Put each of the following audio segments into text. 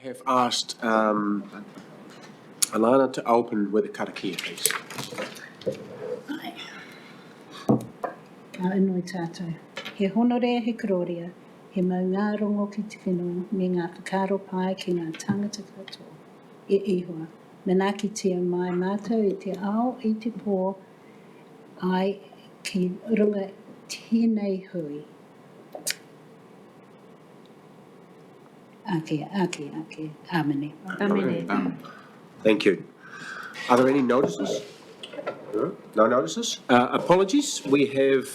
have asked Alana to open with a karakia, please. Ai. Ka inoi tātou. He honorea he kororia, he mau ngā rongo ki te whenua, me ngā whakaro pai ki ngā tangata katoa. E ihoa, mena ki tia mai mātou i te ao i te pō, ai ki runga tēnei hui. Ake, amene. Amene. Thank you. Are there any notices? No notices? Apologies. We have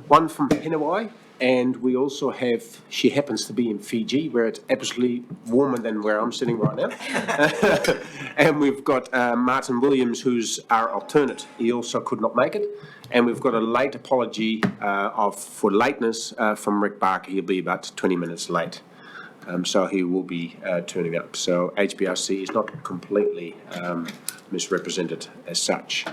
one from Henawai, and we also have, she happens to be in Fiji, where it's absolutely warmer than where I'm sitting right now. And we've got Martin Williams, who's our alternate. He also could not make it. And we've got a late apology for lateness from Rick Barker. He'll be about 20 minutes late. So he will be turning up. So HBRC is not completely misrepresented as such.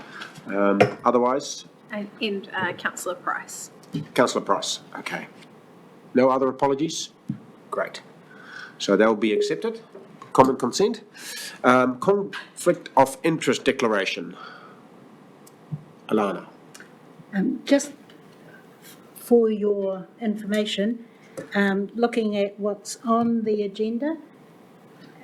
Otherwise? And Councillor Price. Councillor Price, okay. No other apologies? Great. So that will be accepted. Common consent. Conflict of interest declaration. Alana. Just for your information, looking at what's on the agenda,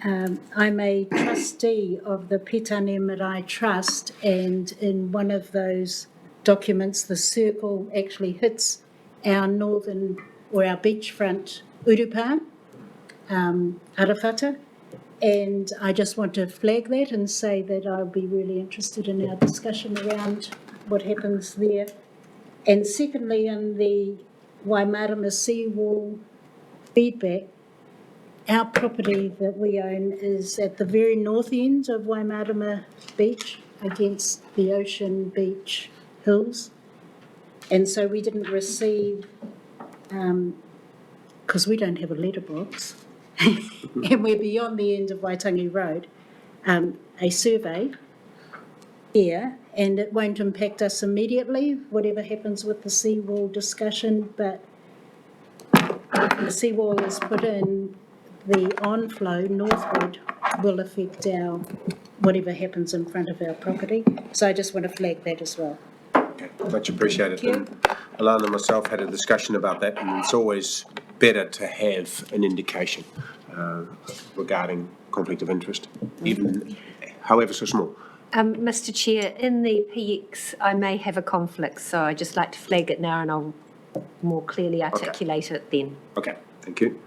I'm a trustee of the Petane Marae Trust, and in one of those documents, the circle actually hits our northern or our beachfront urupa, Arawhata, and I just want to flag that and say that I'll be really interested in our discussion around what happens there. And secondly, in the Waimarama seawall feedback, our property that we own is at the very north end of Waimarama Beach against the Ocean Beach Hills. And so we didn't receive, because we don't have a letterbox, and we're beyond the end of Waitangi Road, a survey here, and it won't impact us immediately, whatever happens with the seawall discussion, but the seawall is put in, the onflow northward will affect our, whatever happens in front of our property. So I just want to flag that as well. Okay, much appreciated. And Alana and myself had a discussion about that, and it's always better to have an indication regarding conflict of interest, even however so small. Mr. Chair, in the PX I may have a conflict, so I'd just like to flag it now and I'll more clearly articulate it then. Okay, thank you.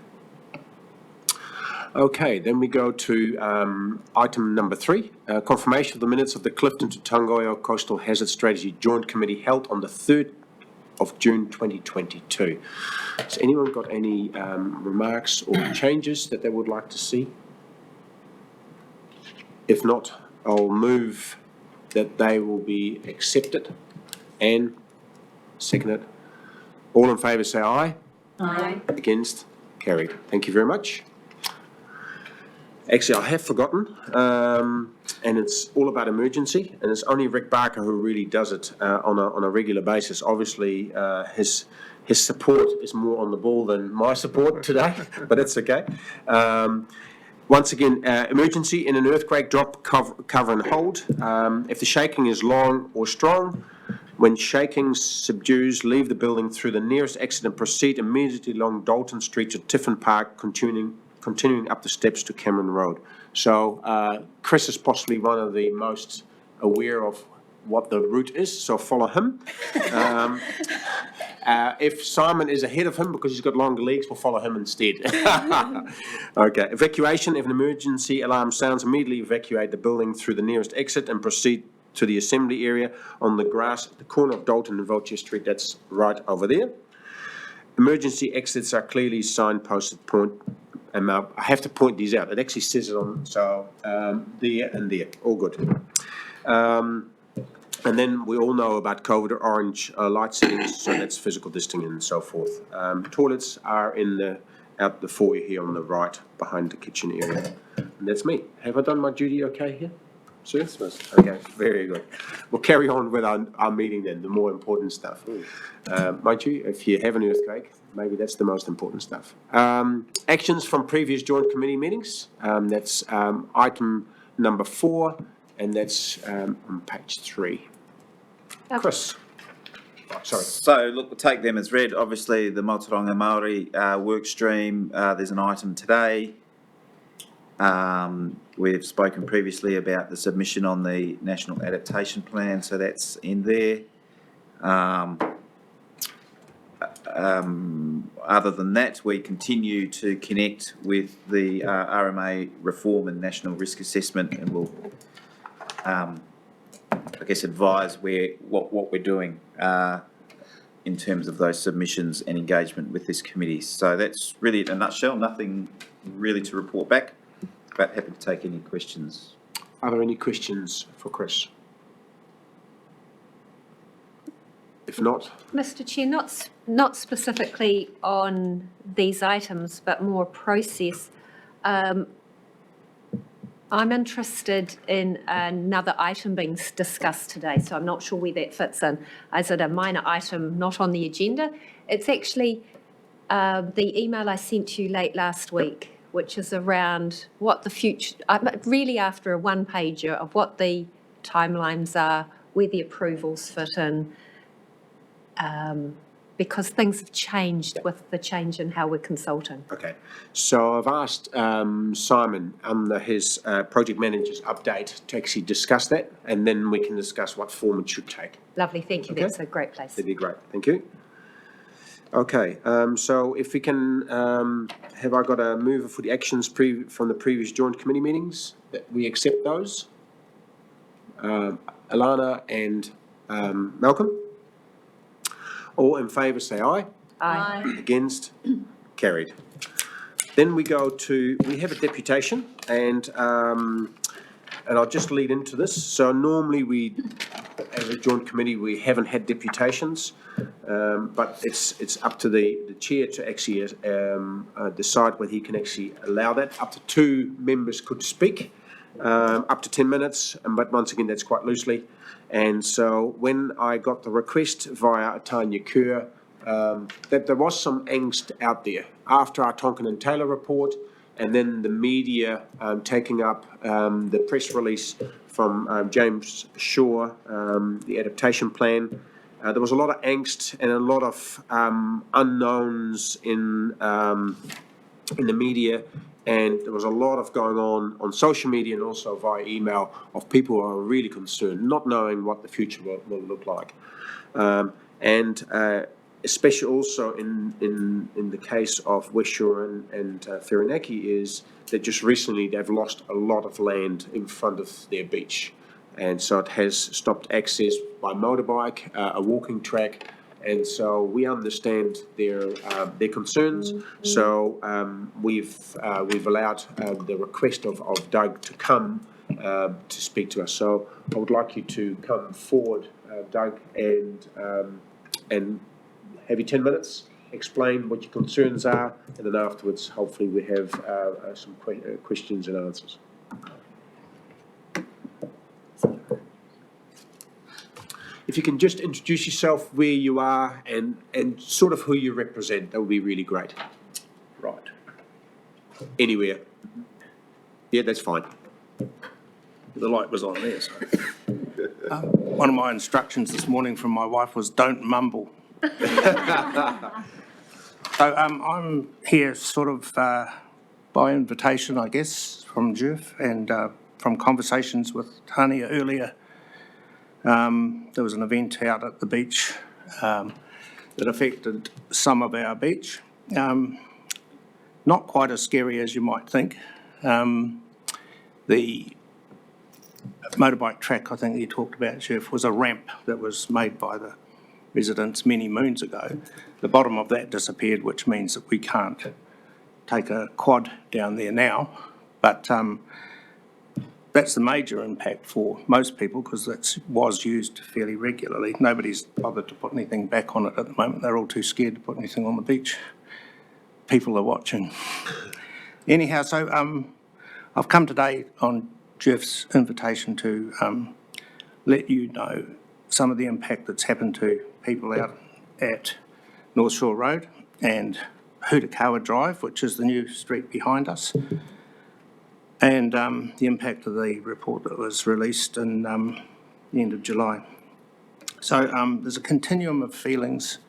Okay, then we go to item number 3, confirmation of the minutes of the Clifton to Tangoio Coastal Hazard Strategy Joint Committee held on the 3rd of June 2022. Has anyone got any remarks or changes that they would like to see? If not, I'll move that they will be accepted and seconded. All in favour say aye. Aye. Against? Carried. Thank you very much. Actually, I have forgotten, and it's all about emergency, and it's only Rick Barker who really does it on a regular basis. Obviously, his support is more on the ball than my support today, but it's okay. Once again, emergency in an earthquake, drop, cover and hold. If the shaking is long or strong, when shaking subdues, leave the building through the nearest exit and proceed immediately along Dalton Street to Tiffin Park, continuing up the steps to Cameron Road. So Chris is possibly one of the most aware of what the route is, so follow him. If Simon is ahead of him because he's got longer legs, we'll follow him instead. Okay, evacuation. If an emergency alarm sounds, immediately evacuate the building through the nearest exit and proceed to the assembly area on the grass at the corner of Dalton and Vulture Street. That's right over there. Emergency exits are clearly signposted. I have to point these out. It actually says it on, so there and there. All good. And then we all know about COVID orange light settings, so that's physical distancing and so forth. Toilets are out the foyer here on the right, behind the kitchen area. And that's me. Have I done my duty okay here? Sure? Okay, very good. We'll carry on with our meeting then, the more important stuff. Mind you, if you have an earthquake, maybe that's the most important stuff. Actions from previous joint committee meetings. That's item number 4, and that's on page 3. Chris. Oh, sorry. So, look, we'll take them as read. Obviously, the Mātauranga Māori work stream, there's an item today. We've spoken previously about the submission on the National Adaptation Plan, so that's in there. Other than that, we continue to connect with the RMA reform and national risk assessment, and we'll, I guess, advise what we're doing in terms of those submissions and engagement with this committee. So that's really, in a nutshell, nothing really to report back, but happy to take any questions. Are there any questions for Chris? If not, Mr Chair, not specifically on these items, but more process. I'm interested in another item being discussed today, so I'm not sure where that fits in. Is it a minor item not on the agenda? It's actually the email I sent you late last week, which is around what the future, really after a one-pager of what the timelines are, where the approvals fit in, because things have changed with the change in how we're consulting. okay. So I've asked Simon under his project manager's update to actually discuss that, and then we can discuss what form it should take. Lovely, thank you. Okay. That's a great place. That'd be great. Thank you. Okay, so if we can, have I got a mover for the actions from the previous joint committee meetings? That we accept those? Alana and Malcolm? All in favour say aye. Aye. Against? Carried. Then we go to, we have a deputation, and I'll just lead into this. So normally we, as a joint committee, we haven't had deputations, but it's up to the chair to actually decide whether he can actually allow that. Up to 2 members could speak, up to 10 minutes, but once again, that's quite loosely. And so when I got the request via Tanya Kerr, that there was some angst out there after our Tonkin and Taylor report, and then the media taking up the press release from James Shaw, the adaptation plan. There was a lot of angst and a lot of unknowns in the media, and there was a lot of going on social media and also via email of people who are really concerned, not knowing what the future will look like. Especially also in the case of West Shore and Whirinaki, is that just recently they've lost a lot of land in front of their beach. And so it has stopped access by motorbike, a walking track, and so we understand their concerns. So we've allowed the request of Doug to come to speak to us. So I would like you to come forward, Doug, and have you 10 minutes, explain what your concerns are, and then afterwards, hopefully, we have some questions and answers. If you can just introduce yourself, where you are, and sort of who you represent, that would be really great. Right. Anywhere. Yeah, that's fine. The light was on there, so. One of my instructions this morning from my wife was don't mumble. So I'm here sort of by invitation, I guess, from Jeff, and from conversations with Tania earlier. There was an event out at the beach that affected some of our beach. Not quite as scary as you might think. The motorbike track, I think you talked about, Jeff, was a ramp that was made by the residents many moons ago. The bottom of that disappeared, which means that we can't take a quad down there now. But that's the major impact for most people, because that was used fairly regularly. Nobody's bothered to put anything back on it at the moment. They're all too scared to put anything on the beach. People are watching. Anyhow, so I've come today on Jeff's invitation to let you know some of the impact that's happened to people out at North Shore Road and Hutakawa Drive, which is the new street behind us, and the impact of the report that was released in the end of July. So there's a continuum of feelings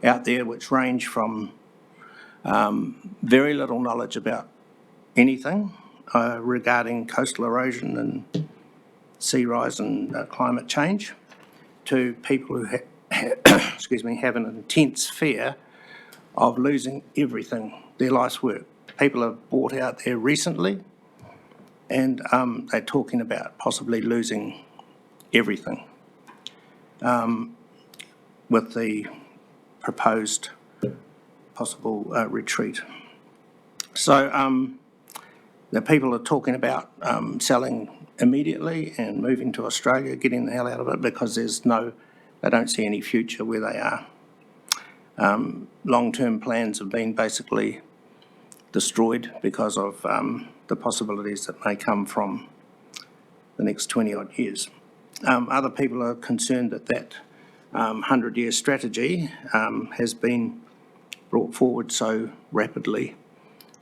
out there which range from very little knowledge about anything regarding coastal erosion and sea rise and climate change, to people who have an intense fear of losing everything, their life's work. People have bought out there recently, and they're talking about possibly losing everything with the proposed possible retreat. So the people are talking about selling immediately and moving to Australia, getting the hell out of it, because they don't see any future where they are. Long-term plans have been basically destroyed because of the possibilities that may come from the next 20-odd years. Other people are concerned that 100-year strategy has been brought forward so rapidly,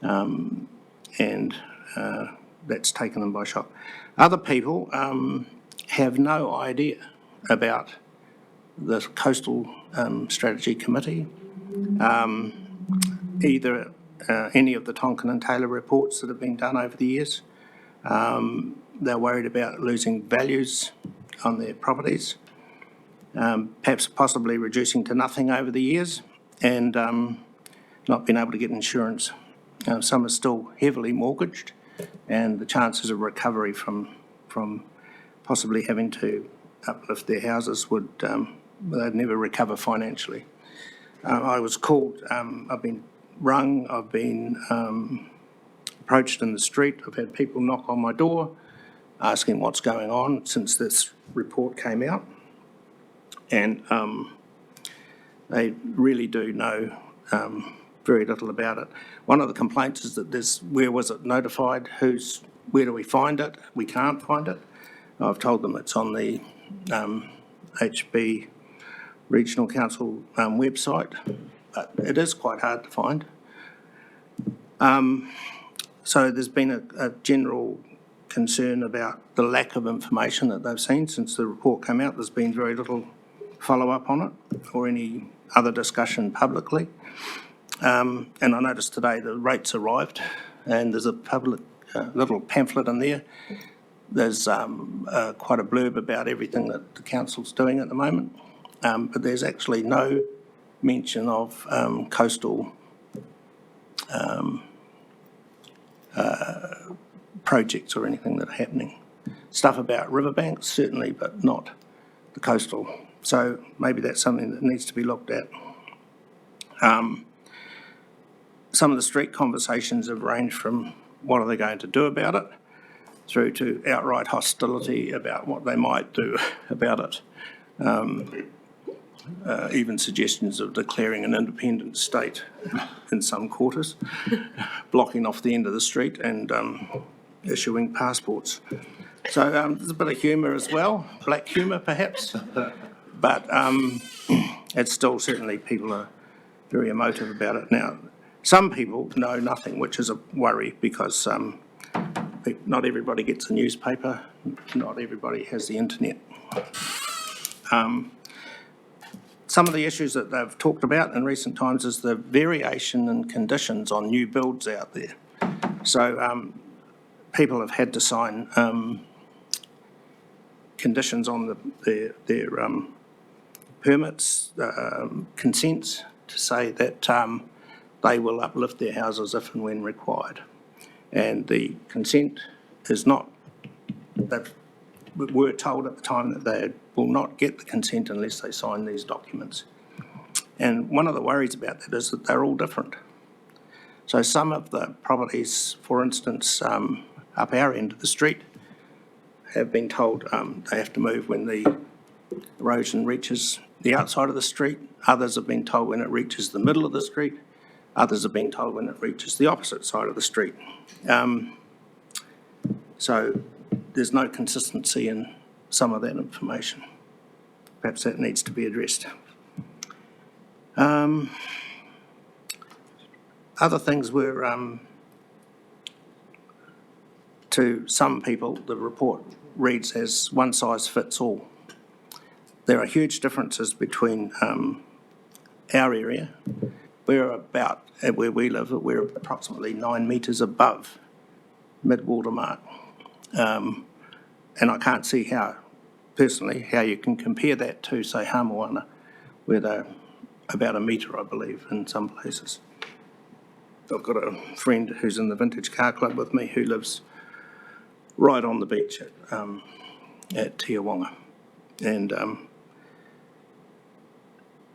and that's taken them by shock. Other people have no idea about the Coastal Strategy Committee, either any of the Tonkin and Taylor reports that have been done over the years. They're worried about losing values on their properties, perhaps possibly reducing to nothing over the years, and not being able to get insurance. Some are still heavily mortgaged, and the chances of recovery from possibly having to uplift their houses they'd never recover financially. I was called, I've been rung, I've been approached in the street, I've had people knock on my door asking what's going on since this report came out, and they really do know very little about it. One of the complaints is that where was it notified? Where do we find it? We can't find it. I've told them it's on the HB Regional Council website, but it is quite hard to find. So there's been a general concern about the lack of information that they've seen since the report came out. There's been very little follow-up on it or any other discussion publicly. And I noticed today the rates arrived, and there's a public little pamphlet in there. There's quite a blurb about everything that the council's doing at the moment, but there's actually no mention of coastal projects or anything that are happening. Stuff about riverbanks, certainly, but not the coastal. So maybe that's something that needs to be looked at. Some of the street conversations have ranged from what are they going to do about it, through to outright hostility about what they might do about it. Even suggestions of declaring an independent state in some quarters, blocking off the end of the street and issuing passports. So there's a bit of humour as well, black humour perhaps, but it's still certainly people are very emotive about it. Now, some people know nothing, which is a worry, because not everybody gets a newspaper, not everybody has the internet. Some of the issues that they've talked about in recent times is the variation in conditions on new builds out there. So people have had to sign conditions on their permits, consents, to say that they will uplift their houses if and when required. And the consent is not, they were told at the time that they will not get the consent unless they sign these documents. And one of the worries about that is that they're all different. So some of the properties, for instance, up our end of the street, have been told they have to move when the erosion reaches the outside of the street. Others have been told when it reaches the middle of the street. Others have been told when it reaches the opposite side of the street. So there's no consistency in some of that information. Perhaps that needs to be addressed. Other things were, to some people, the report reads as one size fits all. There are huge differences between our area. We're about, where we live, we're approximately 9 metres above mid-water mark. And I can't see how, personally, how you can compare that to, say, Hamoana, where they're about a metre, I believe, in some places. I've got a friend who's in the Vintage Car Club with me who lives right on the beach at Tiawonga. And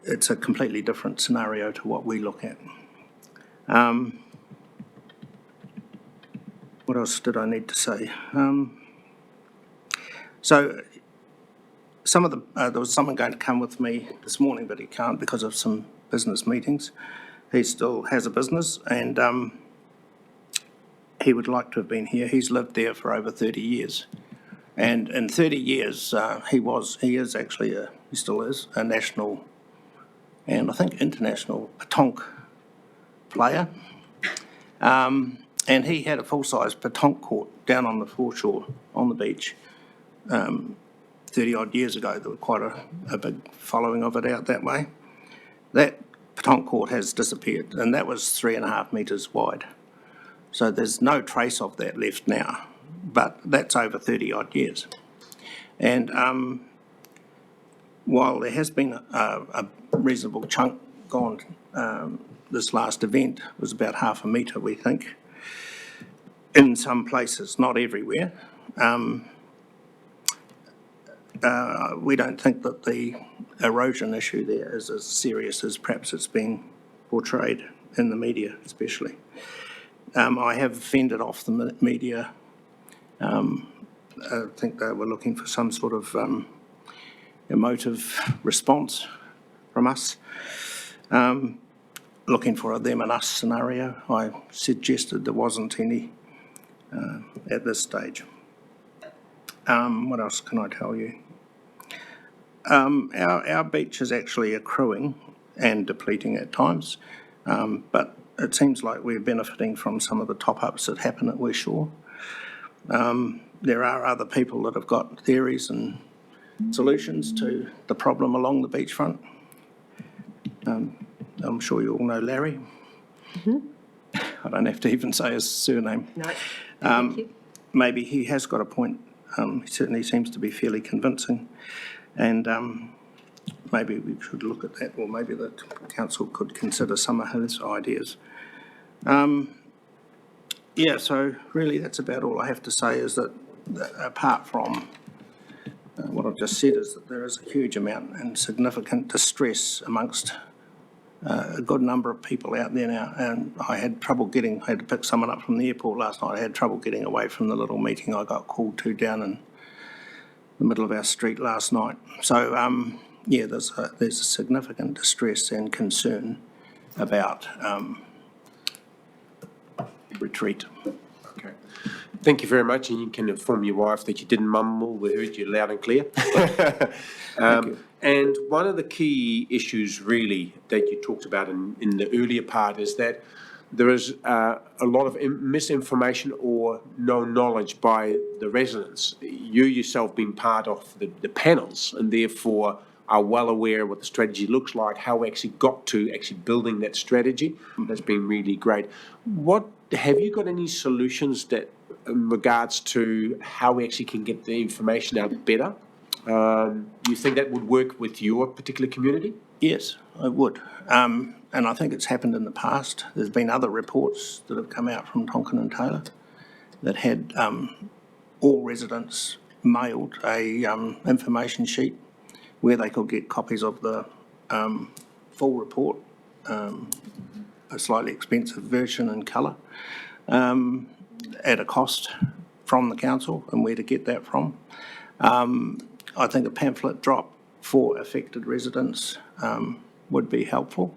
it's a completely different scenario to what we look at. What else did I need to say? So some of the, there was someone going to come with me this morning, but he can't because of some business meetings. He still has a business, and he would like to have been here. He's lived there for over 30 years. And in 30 years, he still is a national and I think international petanque player. And he had a full-size petanque court down on the foreshore on the beach 30-odd years ago. There was quite a big following of it out that way. That petanque court has disappeared, and that was 3.5 metres wide. So there's no trace of that left now, but that's over 30-odd years. And while there has been a reasonable chunk gone, this last event was about 0.5 metre, we think, in some places, not everywhere. We don't think that the erosion issue there is as serious as perhaps it's been portrayed in the media, especially. I have fended off the media. I think they were looking for some sort of emotive response from us, looking for a them and us scenario. I suggested there wasn't any at this stage. What else can I tell you? Our beach is actually accruing and depleting at times, but it seems like we're benefiting from some of the top-ups that happen at West Shore. There are other people that have got theories and solutions to the problem along the beachfront. I'm sure you all know Larry. Mm-hmm. I don't have to even say his surname. No, thank you. Maybe he has got a point. He certainly seems to be fairly convincing. And maybe we should look at that, or maybe the council could consider some of his ideas. Yeah, so really that's about all I have to say, is that apart from what I've just said, is that there is a huge amount and significant distress amongst a good number of people out there now. And I had to pick someone up from the airport last night. I had trouble getting away from the little meeting I got called to down in the middle of our street last night. So, yeah, there's a significant distress and concern about retreat. Okay. Thank you very much, and you can inform your wife that you didn't mumble. We heard you loud and clear. And one of the key issues really that you talked about in the earlier part is that there is a lot of misinformation or no knowledge by the residents. You yourself being part of the panels, and therefore are well aware of what the strategy looks like, how we actually got to actually building that strategy. That's been really great. Have you got any solutions that in regards to how we actually can get the information out better? You think that would work with your particular community? Yes, I would. And I think it's happened in the past. There's been other reports that have come out from Tonkin and Taylor that had all residents mailed a information sheet where they could get copies of the full report, a slightly expensive version in colour, at a cost from the council, and where to get that from. I think a pamphlet drop for affected residents would be helpful,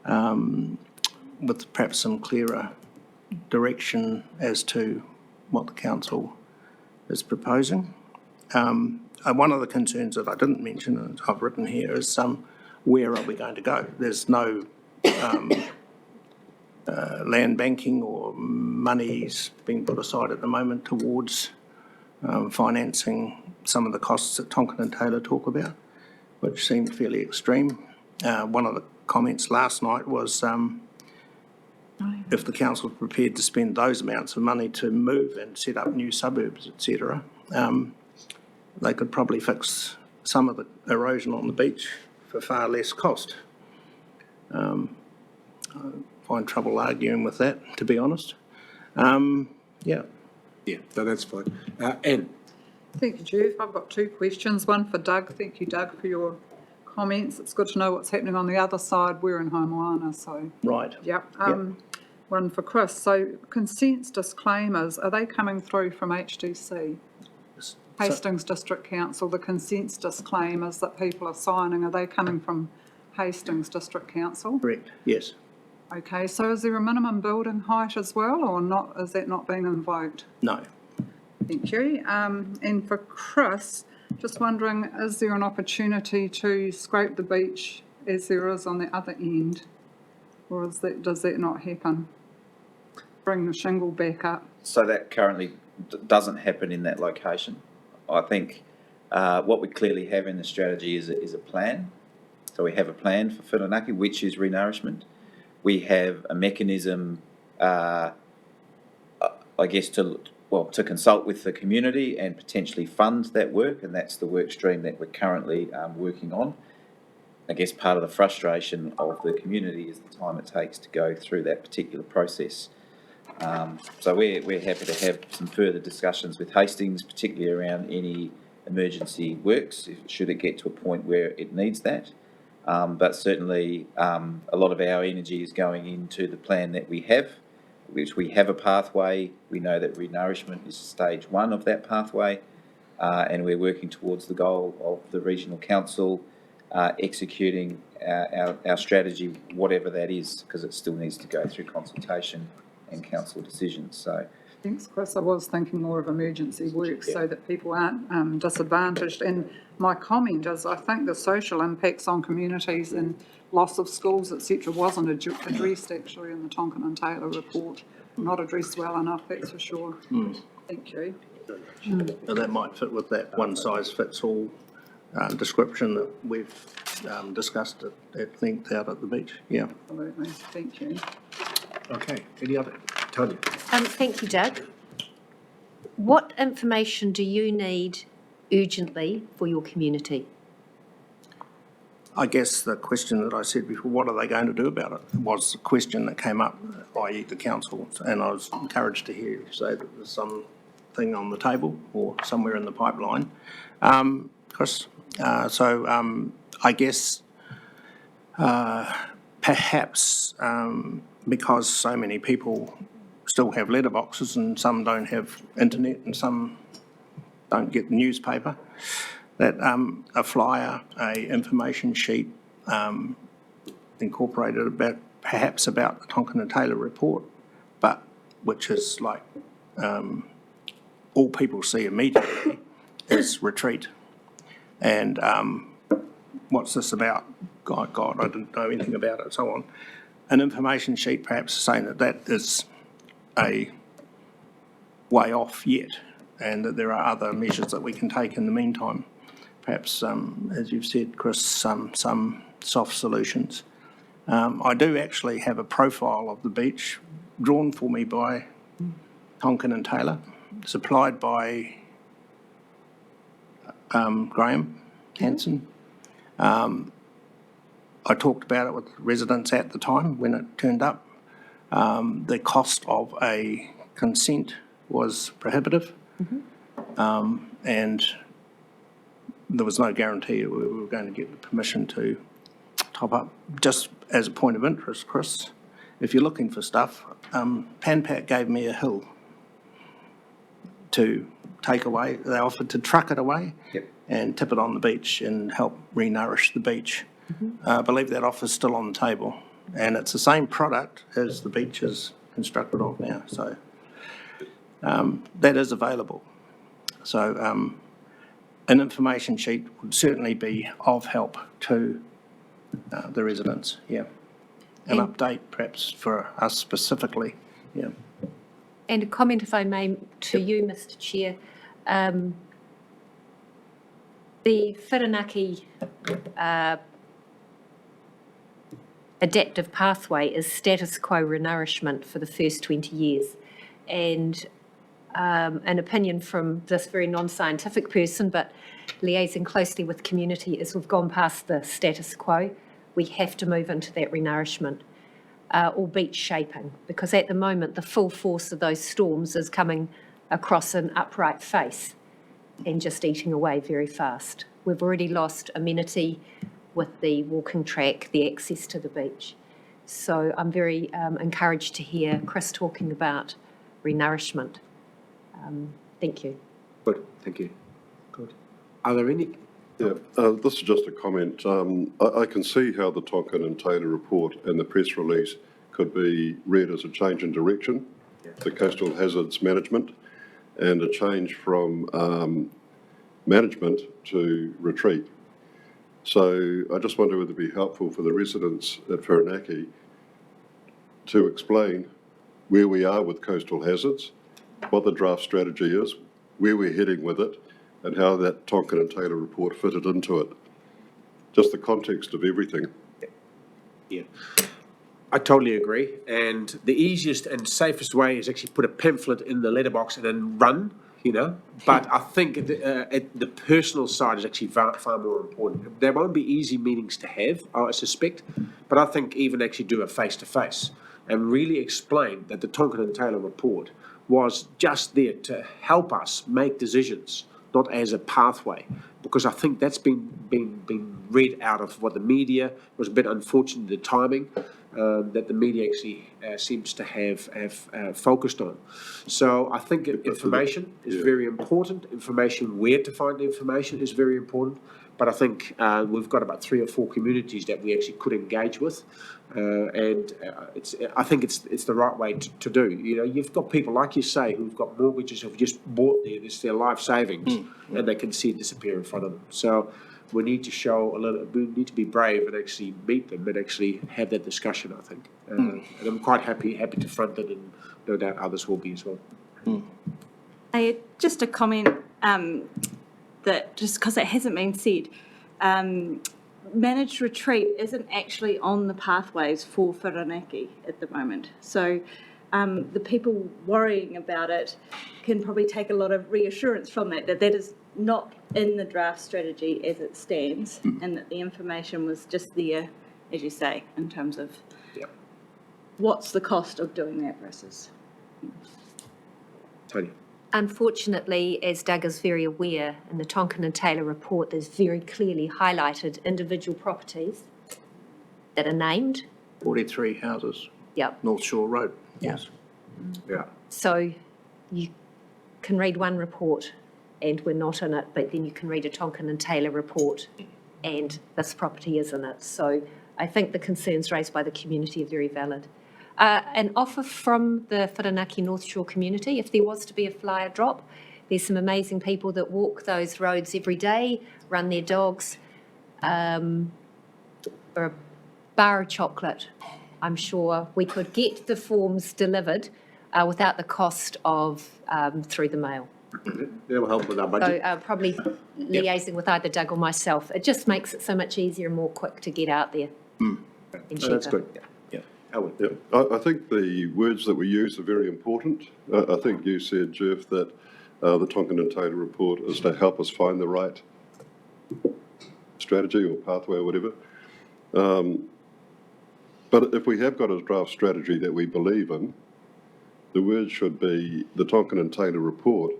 with perhaps some clearer direction as to what the council is proposing. One of the concerns that I didn't mention, and I've written here, is where are we going to go? There's no land banking or monies being put aside at the moment towards financing some of the costs that Tonkin and Taylor talk about, which seemed fairly extreme. One of the comments last night was if the council is prepared to spend those amounts of money to move and set up new suburbs, etc., they could probably fix some of the erosion on the beach for far less cost. I find trouble arguing with that, to be honest. Yeah. Yeah, no, that's fine. Anne? Thank you, Jeff. I've got two questions. One for Doug. Thank you, Doug, for your comments. It's good to know what's happening on the other side. We're in Hamoana, so. Right. Yep. One for Chris. So consents disclaimers, are they coming through from HDC? Hastings District Council, the consents disclaimers that people are signing, are they coming from Hastings District Council? Correct, yes. Okay, so is there a minimum building height as well, or not? Is that not being invoked? No. Thank you. And for Chris, just wondering, is there an opportunity to scrape the beach as there is on the other end? Or does that not happen? Bring the shingle back up? So that currently doesn't happen in that location. I think what we clearly have in the strategy is a plan. So we have a plan for Whirinaki, which is renourishment. We have a mechanism, I guess, to consult with the community and potentially fund that work, and that's the work stream that we're currently working on. I guess part of the frustration of the community is the time it takes to go through that particular process. So we're happy to have some further discussions with Hastings, particularly around any emergency works, should it get to a point where it needs that. But certainly a lot of our energy is going into the plan that we have, which we have a pathway. We know that renourishment is stage one of that pathway, and we're working towards the goal of the regional council executing our strategy, whatever that is, because it still needs to go through consultation and council decisions. So Thanks, Chris. I was thinking more of emergency work so that people aren't disadvantaged. And my comment is I think the social impacts on communities and loss of schools, etc., wasn't addressed actually in the Tonkin and Taylor report. Not addressed well enough, that's for sure. Thank you. And that might fit with that one-size-fits-all description that we've discussed at length out at the beach. Yeah. Absolutely. Thank you. Okay, any other? Tanya? Thank you, Doug. What information do you need urgently for your community? I guess the question that I said before, what are they going to do about it, was the question that came up, i.e. the council, and I was encouraged to hear you say that there's something on the table or somewhere in the pipeline. Chris, I guess perhaps because so many people still have letterboxes and some don't have internet and some don't get the newspaper, that a flyer, a information sheet incorporated about the Tonkin and Taylor report, but which is like all people see immediately is retreat. And what's this about? God, I didn't know anything about it, so on. An information sheet perhaps saying that is a way off yet, and that there are other measures that we can take in the meantime. Perhaps, as you've said, Chris, some soft solutions. I do actually have a profile of the beach drawn for me by Tonkin and Taylor, supplied by Graham Hansen. I talked about it with residents at the time when it turned up. The cost of a consent was prohibitive, and there was no guarantee we were going to get the permission to top up. Just as a point of interest, Chris, if you're looking for stuff, PanPac gave me a hill to take away. They offered to truck it away and tip it on the beach and help renourish the beach. I believe that offer's still on the table, and it's the same product as the beach is constructed of now, so that is available. So an information sheet would certainly be of help to the residents, yeah. An And- update perhaps for us specifically, yeah. And a comment, if I may, to you, Mr Chair. The Whirinaki adaptive pathway is status quo renourishment for the first 20 years. And an opinion from this very non-scientific person, but liaising closely with community, is we've gone past the status quo. We have to move into that renourishment, or beach shaping, because at the moment the full force of those storms is coming across an upright face and just eating away very fast. We've already lost amenity with the walking track, the access to the beach. So I'm very encouraged to hear Chris talking about renourishment. Thank you. Good, thank you. Good. Are there any? Yeah, this is just a comment. I can see how the Tonkin and Taylor report and the press release could be read as a change in direction, the coastal hazards management, and a change from management to retreat. So I just wonder whether it would be helpful for the residents at Whirinaki to explain where we are with coastal hazards, what the draft strategy is, where we're heading with it, and how that Tonkin and Taylor report fitted into it. Just the context of everything. Yeah, I totally agree. And the easiest and safest way is actually put a pamphlet in the letterbox and then run, you know. But I think the personal side is actually far more important. There won't be easy meetings to have, I suspect, but I think even actually do a face-to-face and really explain that the Tonkin and Taylor report was just there to help us make decisions, not as a pathway, because I think that's been read out of what the media was a bit unfortunate, the timing that the media actually seems to have focused on. So I think information is very important. Information, where to find the information is very important. But I think we've got about 3 or 4 communities that we actually could engage with, and I think it's the right way to do. You know, you've got people like you say who've got mortgages who've just bought it's their life savings, and they can see it disappear in front of them. So we need to show we need to be brave and actually meet them and actually have that discussion. I think, and I'm quite happy to front it, and no doubt others will be as well. Just a comment. That just because it hasn't been said, managed retreat isn't actually on the pathways for Whirinaki at the moment. So the people worrying about it can probably take a lot of reassurance from that that is not in the draft strategy as it stands, and that the information was just there, as you say, in terms of what's the cost of doing that versus. Tony. Unfortunately, as Doug is very aware, in the Tonkin and Taylor report, there's very clearly highlighted individual properties that are named. 43 houses, Yep. North Shore Road, yes. Yeah. So you can read one report and we're not in it, but then you can read a Tonkin and Taylor report and this property is in it. So I think the concerns raised by the community are very valid. An offer from the Whirinaki North Shore community, if there was to be a flyer drop, there's some amazing people that walk those roads every day, run their dogs, for a bar of chocolate. I'm sure we could get the forms delivered without the cost of through the mail. That'll help with our budget. So probably liaising with either Doug or myself. It just makes it so much easier and more quick to get out there. And That's cheaper. good. Yeah. Yeah, I think the words that we use are very important. I think you said, Jeff, that the Tonkin and Taylor report is to help us find the right strategy or pathway or whatever. But if we have got a draft strategy that we believe in, the word should be the Tonkin and Taylor report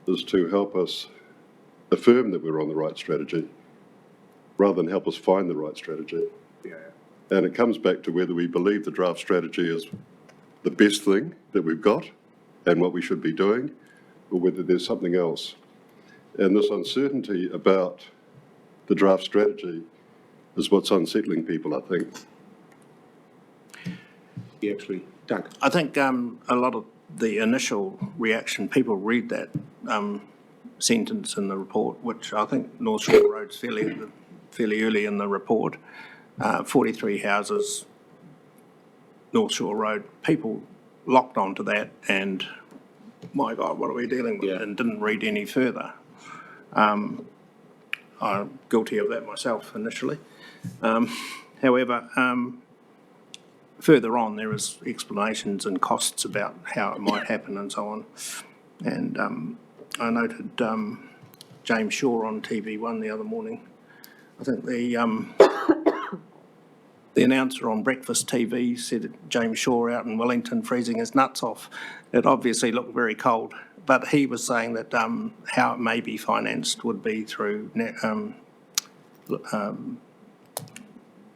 is to help us affirm that we're on the right strategy rather than help us find the right strategy. Yeah. And it comes back to whether we believe the draft strategy is the best thing that we've got and what we should be doing, or whether there's something else. And this uncertainty about the draft strategy is what's unsettling people, I think. Yeah, actually, Doug. I think a lot of the initial reaction, people read that sentence in the report, which I think North Shore Road's fairly early in the report. 43 houses, North Shore Road, people locked onto that and, my God, what are we dealing with? Yeah. And didn't read any further. I'm guilty of that myself initially. However, further on, there is explanations and costs about how it might happen and so on. And I noted James Shaw on TV1 the other morning. I think the announcer on Breakfast TV said that James Shaw out in Wellington freezing his nuts off. It obviously looked very cold, but he was saying that how it may be financed would be through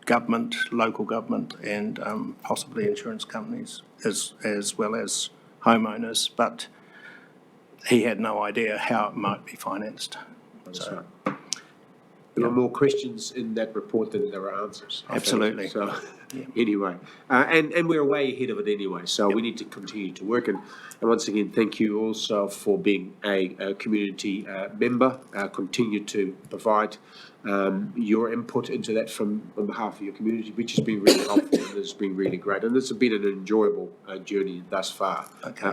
government, local government, and possibly insurance companies as well as homeowners, but he had no idea how it might be financed. So, There were more questions in that report than there are answers. I think. Absolutely. So, anyway, and we're way ahead of it anyway, so we need to continue to work. And once again, thank you also for being a community member. Continue to provide your input into that on behalf of your community, which has been really helpful and has been really great. And this has been an enjoyable journey thus far,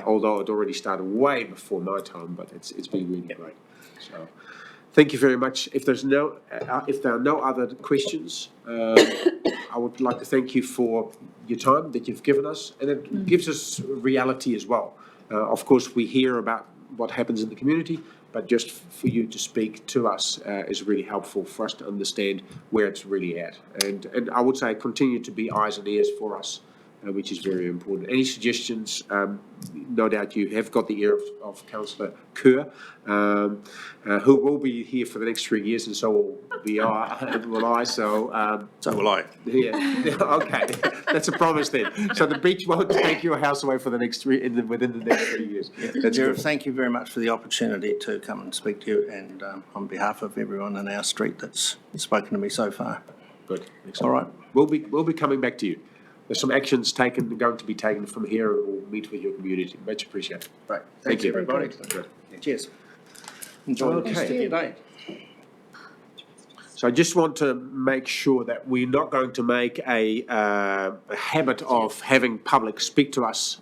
although it already started way before my time, but it's been really great. So. Thank you very much. If there are no other questions, I would like to thank you for your time that you've given us, and it gives us reality as well. Of course, we hear about what happens in the community, but just for you to speak to us is really helpful for us to understand where it's really at. And I would say continue to be eyes and ears for us, which is very important. Any suggestions? No doubt you have got the ear of Councillor Kerr, who will be here for the next 3 years, and so will I. So will I. Yeah. Okay, that's a promise then. So the beach won't take your house away for the next within the next 3 years. That's Sheriff, good. thank you very much for the opportunity to come and speak to you, and on behalf of everyone in our street that's spoken to me so far. Good. Excellent. All right. We'll be coming back to you. There's some actions going to be taken from here, and we'll meet with your community. Much appreciated. Right. Thank you, everybody. Good. Cheers. Enjoy the rest of your day. So I just want to make sure that we're not going to make a habit of having public speak to us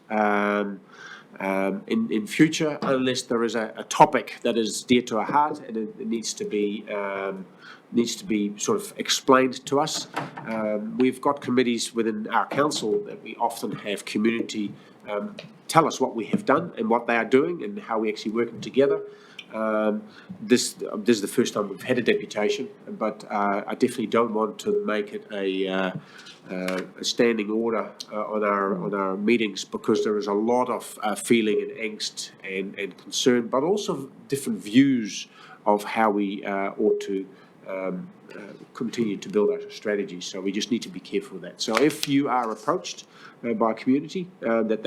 in future, unless there is a topic that is dear to our heart and it needs to be sort of explained to us. We've got committees within our council that we often have community tell us what we have done and what they are doing and how we actually working together. This is the first time we've had a deputation, but I definitely don't want to make it a standing order on our meetings, because there is a lot of feeling and angst and concern, but also different views of how we ought to continue to build our strategies. So we just need to be careful of that. So if you are approached by a community that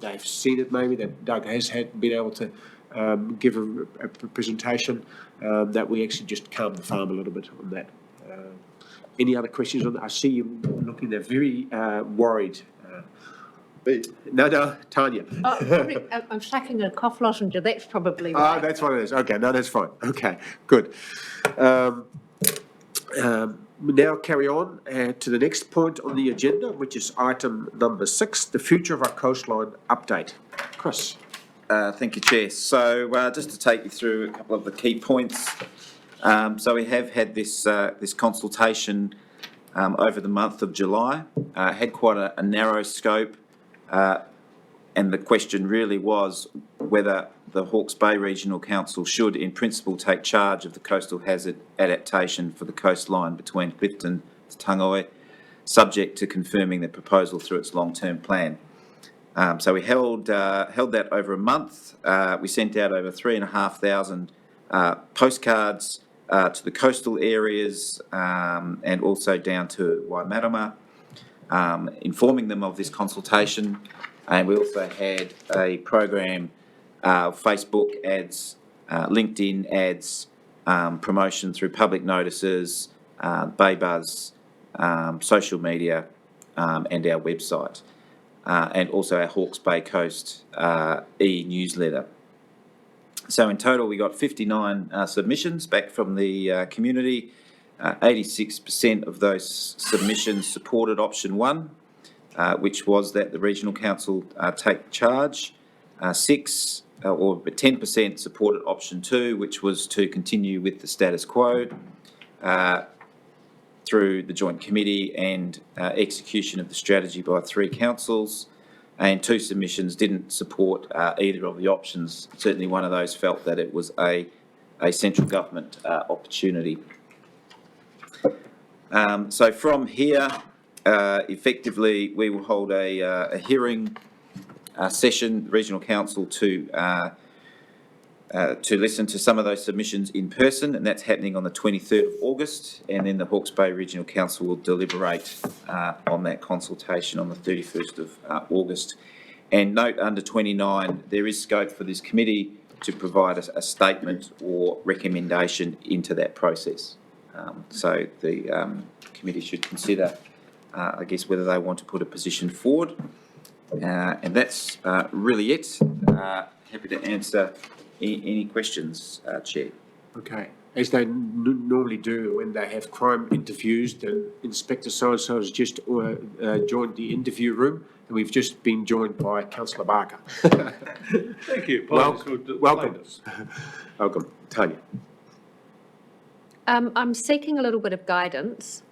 they've seen it maybe, that Doug has been able to give a presentation, that we actually just calm the farm a little bit on that. Any other questions on that? I see you looking there very worried. No, Tanya. I'm shaking a cough lozenge, that's probably right. Oh, that's what it is. Okay, no, that's fine. Okay, good. Now carry on to the next point on the agenda, which is item number 6, the future of our coastline update. Chris. Thank you, Chair. So just to take you through a couple of the key points. So we have had this consultation over the month of July. Had quite a narrow scope, and the question really was whether the Hawke's Bay Regional Council should, in principle, take charge of the coastal hazard adaptation for the coastline between Clifton to Tangoio, subject to confirming the proposal through its long-term plan. So we held that over a month. We sent out over 3,500 postcards to the coastal areas and also down to Waimarama, informing them of this consultation. And we also had a program, Facebook ads, LinkedIn ads, promotion through public notices, Bay Buzz, social media, and our website. And also our Hawke's Bay Coast e-newsletter. So in total, we got 59 submissions back from the community. 86% of those submissions supported option 1, which was that the Regional Council take charge. 10% supported option 2, which was to continue with the status quo through the Joint Committee and execution of the strategy by 3 councils. And 2 submissions didn't support either of the options. Certainly one of those felt that it was a central government opportunity. So from here, effectively, we will hold a hearing session, Regional Council, to listen to some of those submissions in person, and that's happening on the 23rd of August, and then the Hawke's Bay Regional Council will deliberate on that consultation on the 31st of August. And note under 29, there is scope for this committee to provide a statement or recommendation into that process. So the committee should consider, I guess, whether they want to put a position forward. And that's really it. Happy to answer any questions, Chair. Okay. As they normally do when they have crime interviews, then Inspector so-and-so has just joined the interview room, and we've just been joined by Councillor Barker. Thank you. Welcome. Welcome. Tanya. I'm seeking a little bit of guidance.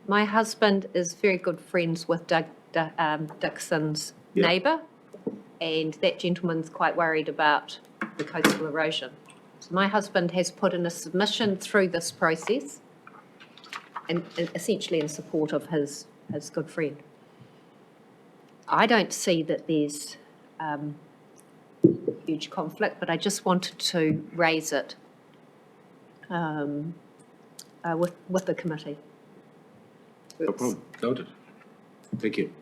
My husband is very good friends with Dixon's neighbour, and that gentleman's quite worried about the coastal erosion. So my husband has put in a submission through this process, and essentially in support of his good friend. I don't see that there's huge conflict, but I just wanted to raise it with the committee. No problem. Noted. Thank you.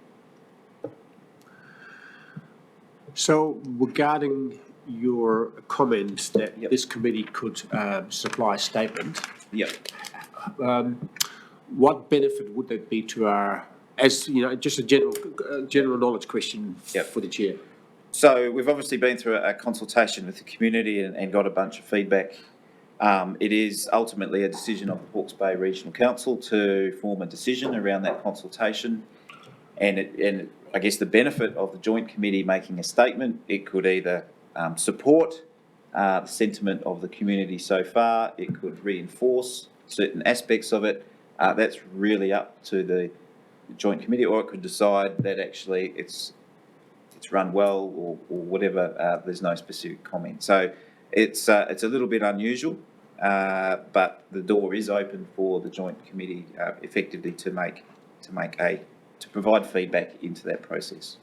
So regarding your comment that this committee could supply a statement, what benefit would that be to our, as you know, just a general knowledge question for the chair? So we've obviously been through a consultation with the community and got a bunch of feedback. It is ultimately a decision of the Hawke's Bay Regional Council to form a decision around that consultation, and I guess the benefit of the Joint Committee making a statement, it could either support the sentiment of the community so far, it could reinforce certain aspects of it. That's really up to the Joint Committee, or it could decide that actually it's run well or whatever. There's no specific comment. So it's a little bit unusual, but the door is open for the Joint Committee effectively to provide feedback into that process.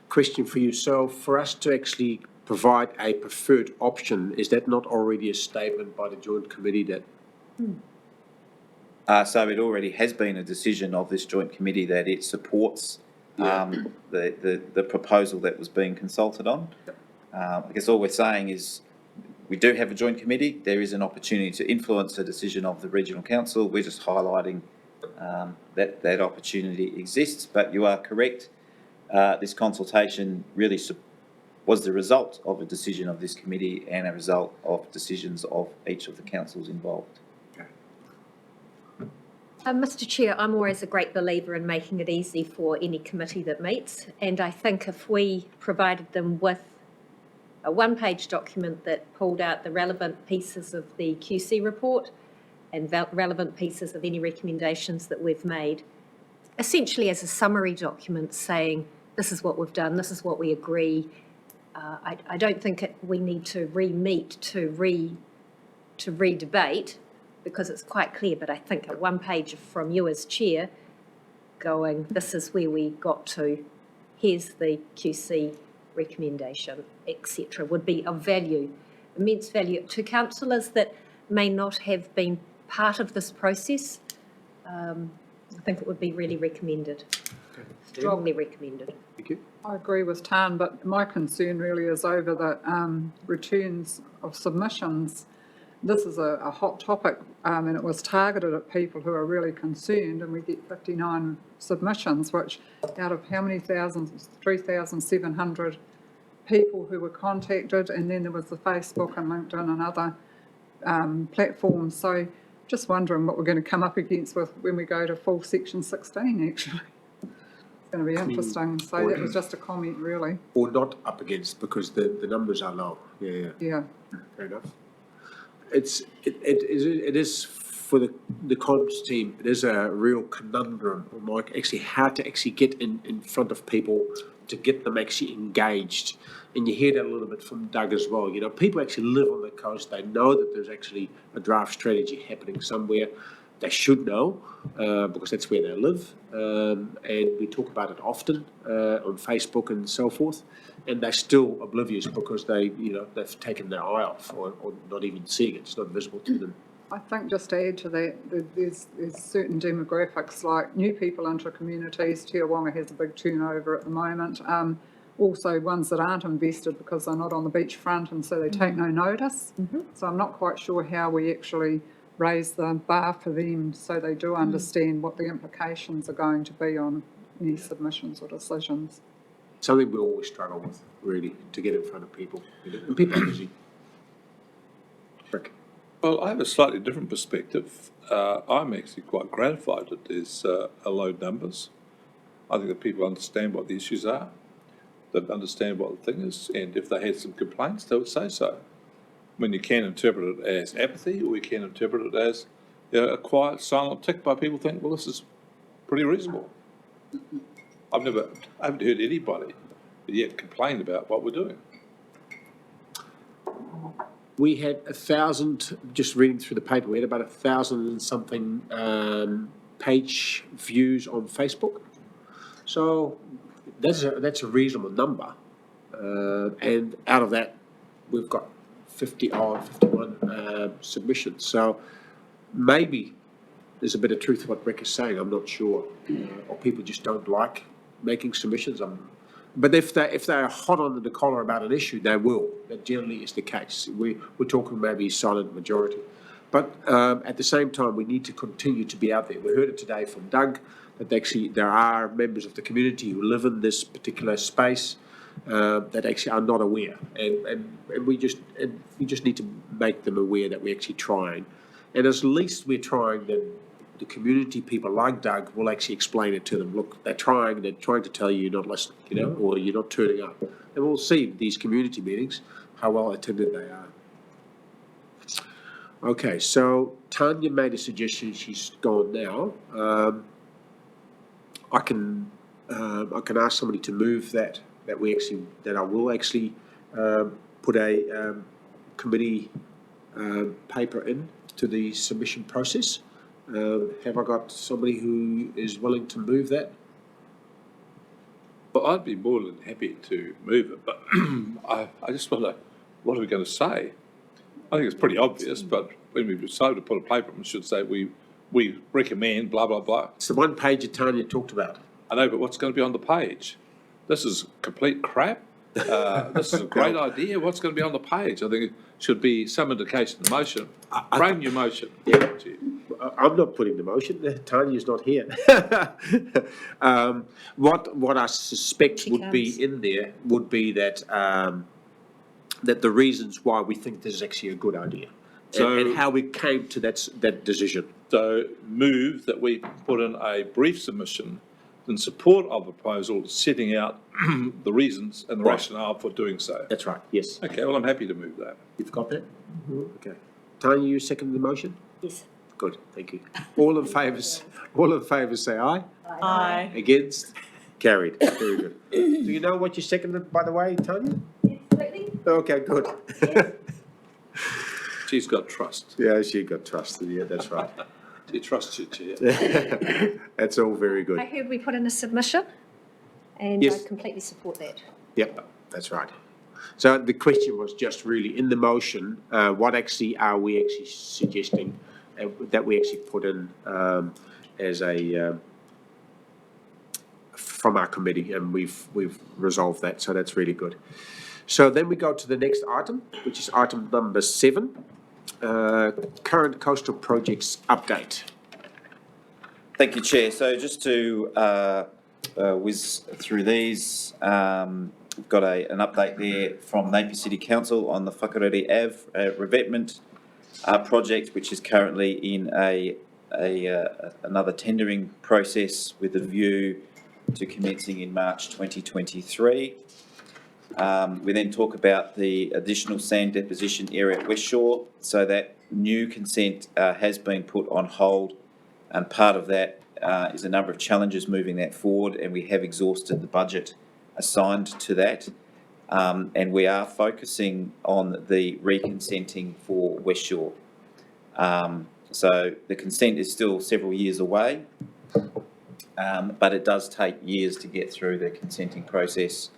Question for you. So for us to actually provide a preferred option, is that not already a statement by the Joint Committee that? So it already has been a decision of this Joint Committee that it supports the proposal that was being consulted on. I guess all we're saying is we do have a Joint Committee. There is an opportunity to influence the decision of the Regional Council. We're just highlighting that opportunity exists. But you are correct. This consultation really was the result of a decision of this committee and a result of decisions of each of the councils involved. Mr. Chair, I'm always a great believer in making it easy for any committee that meets, and I think if we provided them with a one-page document that pulled out the relevant pieces of the QC report and relevant pieces of any recommendations that we've made, essentially as a summary document saying this is what we've done, this is what we agree. I don't think we need to re-meet to re-debate, because it's quite clear, but I think a one page from you as chair going, this is where we got to, here's the QC recommendation, etc., would be of value, immense value to councillors that may not have been part of this process. I think it would be really recommended, strongly recommended. Thank you. I agree with Tan, but my concern really is over the returns of submissions. This is a hot topic, and it was targeted at people who are really concerned, and we get 59 submissions, which out of how many thousands, 3,700 people who were contacted, and then there was the Facebook and LinkedIn and other platforms. So just wondering what we're going to come up against with when we go to full section 16, actually. It's going to be interesting. So that was just a comment, really. Or not up against, because the numbers are low. Yeah. Yeah. Fair enough. It is for the comms team, it is a real conundrum, Mike, actually how to actually get in front of people, to get them actually engaged. And you hear that a little bit from Doug as well. You know, people actually live on the coast. They know that there's actually a draft strategy happening somewhere. They should know, because that's where they live. And we talk about it often on Facebook and so forth. And they're still oblivious because they've taken their eye off or not even seeing it. It's not visible to them. I think just to add to that, there's certain demographics like new people into communities. Te Wanga has a big turnover at the moment. Also ones that aren't invested because they're not on the beachfront and so they take no notice. So I'm not quite sure how we actually raise the bar for them so they do understand what the implications are going to be on any submissions or decisions. Something we always struggle with, really, to get in front of people. And people are busy. Rick. Well, I have a slightly different perspective. I'm actually quite gratified that there's low numbers. I think that people understand what the issues are, that understand what the thing is, and if they had some complaints, they would say so. I mean, you can interpret it as apathy, or you can interpret it as a quiet, silent tick by people think, well, this is pretty reasonable. I haven't heard anybody yet complain about what we're doing. We had 1,000, just reading through the paper, we had about 1,000 and something page views on Facebook. So that's a reasonable number. And out of that, we've got 51 submissions. So maybe there's a bit of truth to what Rick is saying. I'm not sure. Or people just don't like making submissions. But if they're hot under the collar about an issue, they will. That generally is the case. We're talking maybe silent majority. But at the same time, we need to continue to be out there. We heard it today from Doug that actually there are members of the community who live in this particular space that actually are not aware, and we just need to make them aware that we're actually trying. And at least we're trying, then the community people like Doug will actually explain it to them. Look, they're trying to tell you, you're not listening, or you're not turning up. And we'll see these community meetings, how well attended they are. Okay, so Tanya made a suggestion, she's gone now. I can ask somebody to move that I will actually put a committee paper in to the submission process. Have I got somebody who is willing to move that? Well, I'd be more than happy to move it, but I just wonder, what are we going to say? I think it's pretty obvious, but when we decide to put a paper, we should say we recommend blah, blah, blah. It's the one page that Tanya talked about. I know, but what's going to be on the page? This is complete crap. This is a great idea. What's going to be on the page? I think it should be some indication of the motion. Frame your motion. Yeah. I'm not putting the motion. Tanya's not here. What I suspect would be in there would be that that the reasons why we think this is actually a good idea, and how we came to that decision. So move that we put in a brief submission in support of the proposal, setting out the reasons and the rationale for doing so. That's right. Yes. Okay. Well, I'm happy to move that. You've got that. Okay. Tanya, you second the motion? Yes. Good, thank you. All in favour say aye. Aye. Against? Carried. Very good. Do you know what you seconded, by the way, Tanya? Absolutely. Okay, good. She's got trust. Yeah, she got trusted. Yeah, that's right. She trusts you, Chair. That's all very good. I heard we put in a submission, and Yes. I completely support that. Yep, that's right. So the question was just really in the motion, what actually are we actually suggesting that we actually put in as a from our committee, and we've resolved that, so that's really good. So then we go to the next item, which is item number 7, current coastal projects update. Thank you, Chair. So just to whiz through these, we've got an update there from Napier City Council on the Whakarere Ave revetment project, which is currently in another tendering process with a view to commencing in March 2023. We then talk about the additional sand deposition area at West Shore. So that new consent has been put on hold, and part of that is a number of challenges moving that forward, and we have exhausted the budget assigned to that. And we are focusing on the reconsenting for West Shore. So the consent is still several years away, but it does take years to get through the consenting process.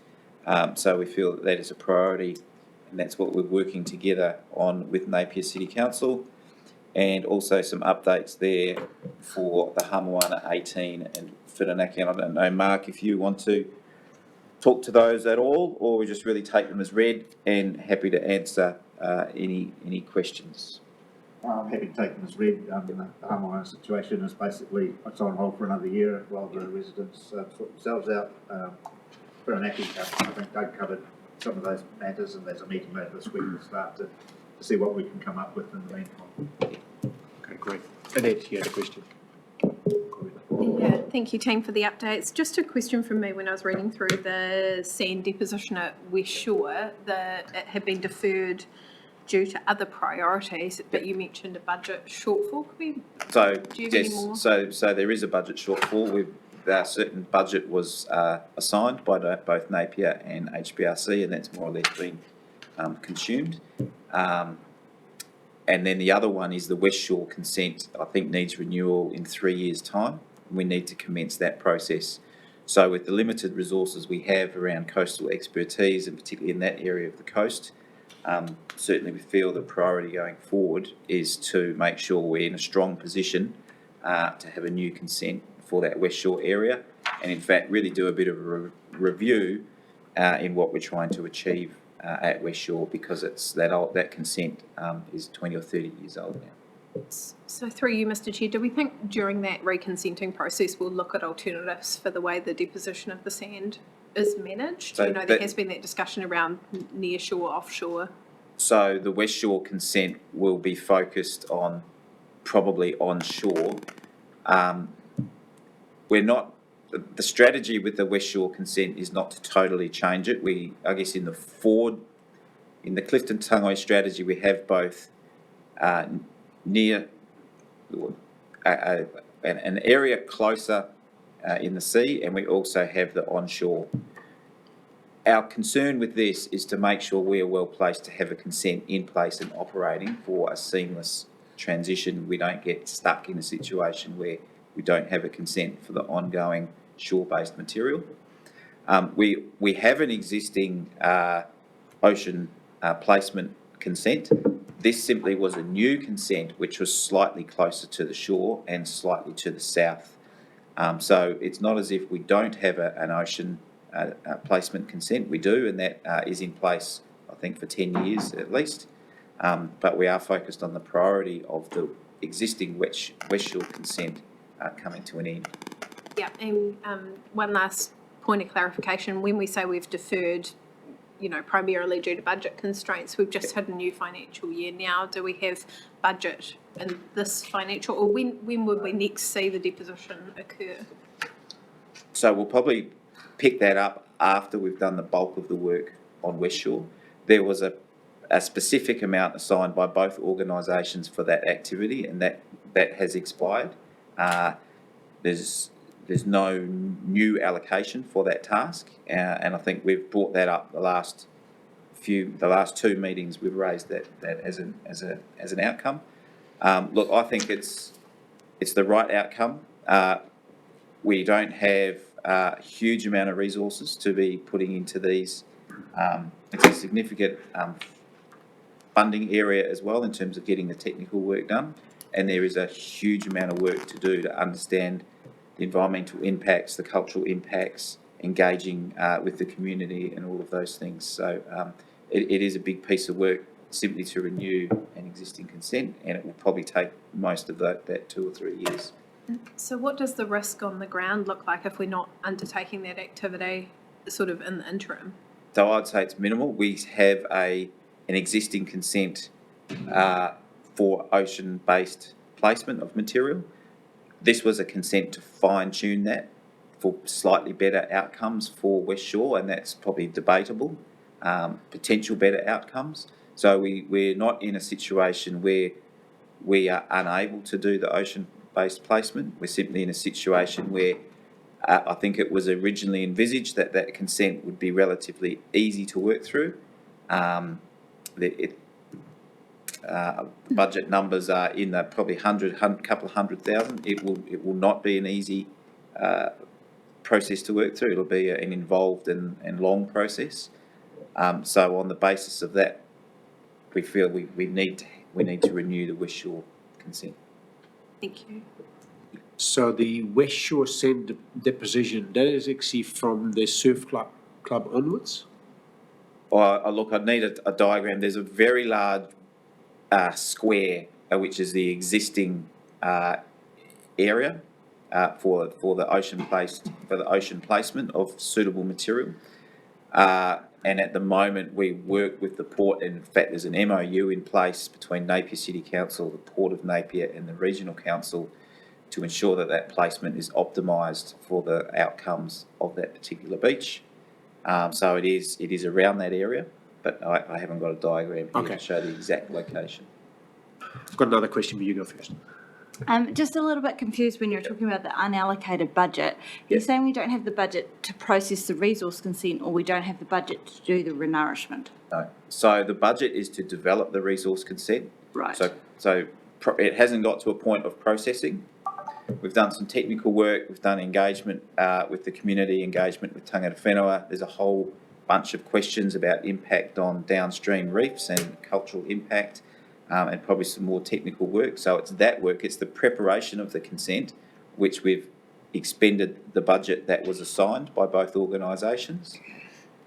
So we feel that is a priority, and that's what we're working together on with Napier City Council, and also some updates there for the Hamoana 18 and Whirinaki. And I don't know, Mark, if you want to talk to those at all, or we just really take them as read, and happy to answer any questions. I'm happy to take them as read. The Hamoana situation is basically it's on hold for another year while the residents sort themselves out. Whirinaki, I think Doug covered some of those matters, and there's a meeting later this week to start to see what we can come up with in the meantime. Okay, great. Annette, you had a question? Yeah, thank you, team, for the updates. Just a question from me when I was reading through the sand deposition at West Shore, that it had been deferred due to other priorities, but you mentioned a budget shortfall. Could we, So do you have any yes, more? so there is a budget shortfall. A certain budget was assigned by both Napier and HBRC, and that's more or less been consumed. And then the other one is the West Shore consent, I think needs renewal in 3 years' time. We need to commence that process. So with the limited resources we have around coastal expertise, and particularly in that area of the coast, certainly we feel the priority going forward is to make sure we're in a strong position to have a new consent for that West Shore area, and in fact really do a bit of a review in what we're trying to achieve at West Shore, because it's that consent is 20 or 30 years old now. So through you, Mr Chair, do we think during that reconsenting process we'll look at alternatives for the way the deposition of the sand is managed? So there has been that discussion around near shore, offshore. So the West Shore consent will be focused on probably onshore. The strategy with the West Shore consent is not to totally change it. I guess in the Clifton Tangoio strategy, we have both near an area closer in the sea, and we also have the onshore. Our concern with this is to make sure we are well placed to have a consent in place and operating for a seamless transition. We don't get stuck in a situation where we don't have a consent for the ongoing shore-based material. We have an existing ocean placement consent. This simply was a new consent which was slightly closer to the shore and slightly to the south. So it's not as if we don't have an ocean placement consent. We do, and that is in place, I think, for 10 years at least. But we are focused on the priority of the existing West Shore consent coming to an end. Yeah, and one last point of clarification. When we say we've deferred, primarily due to budget constraints, we've just had a new financial year now. Do we have budget in this financial, or when would we next see the deposition occur? So we'll probably pick that up after we've done the bulk of the work on West Shore. There was a specific amount assigned by both organisations for that activity, and that has expired. There's no new allocation for that task, and I think we've brought that up the last 2 meetings. We've raised that as an outcome. Look, I think it's the right outcome. We don't have a huge amount of resources to be putting into these. It's a significant funding area as well in terms of getting the technical work done, and there is a huge amount of work to do to understand the environmental impacts, the cultural impacts, engaging with the community and all of those things. So it is a big piece of work simply to renew an existing consent, and it will probably take most of that 2 or 3 years. So what does the risk on the ground look like if we're not undertaking that activity sort of in the interim? So I'd say it's minimal. We have an existing consent for ocean-based placement of material. This was a consent to fine-tune that for slightly better outcomes for West Shore, and that's probably debatable, potential better outcomes. So we're not in a situation where we are unable to do the ocean-based placement. We're simply in a situation where I think it was originally envisaged that that consent would be relatively easy to work through. Budget numbers are in the probably couple of 100,000. It will not be an easy process to work through. It'll be an involved and long process. So on the basis of that, we feel we need to renew the West Shore consent. Thank you. So the West Shore Sand deposition, that is actually from the surf club onwards? Look, I'd need a diagram. There's a very large square, which is the existing area for the ocean placement of suitable material. And at the moment, we work with the port, and in fact, there's an MOU in place between Napier City Council, the Port of Napier, and the Regional Council to ensure that that placement is optimised for the outcomes of that particular beach. So it is around that area, but I haven't got a diagram here to show the exact location. I've got another question, but you go first. Just a little bit confused when you're talking about the unallocated budget. You're saying we don't have the budget to process the resource consent, or we don't have the budget to do the renourishment? No. So the budget is to develop the resource consent. Right. So it hasn't got to a point of processing. We've done some technical work. We've done engagement with the community, engagement with tangata whenua. There's a whole bunch of questions about impact on downstream reefs and cultural impact. And probably some more technical work. So it's that work, it's the preparation of the consent, which we've expended the budget that was assigned by both organisations.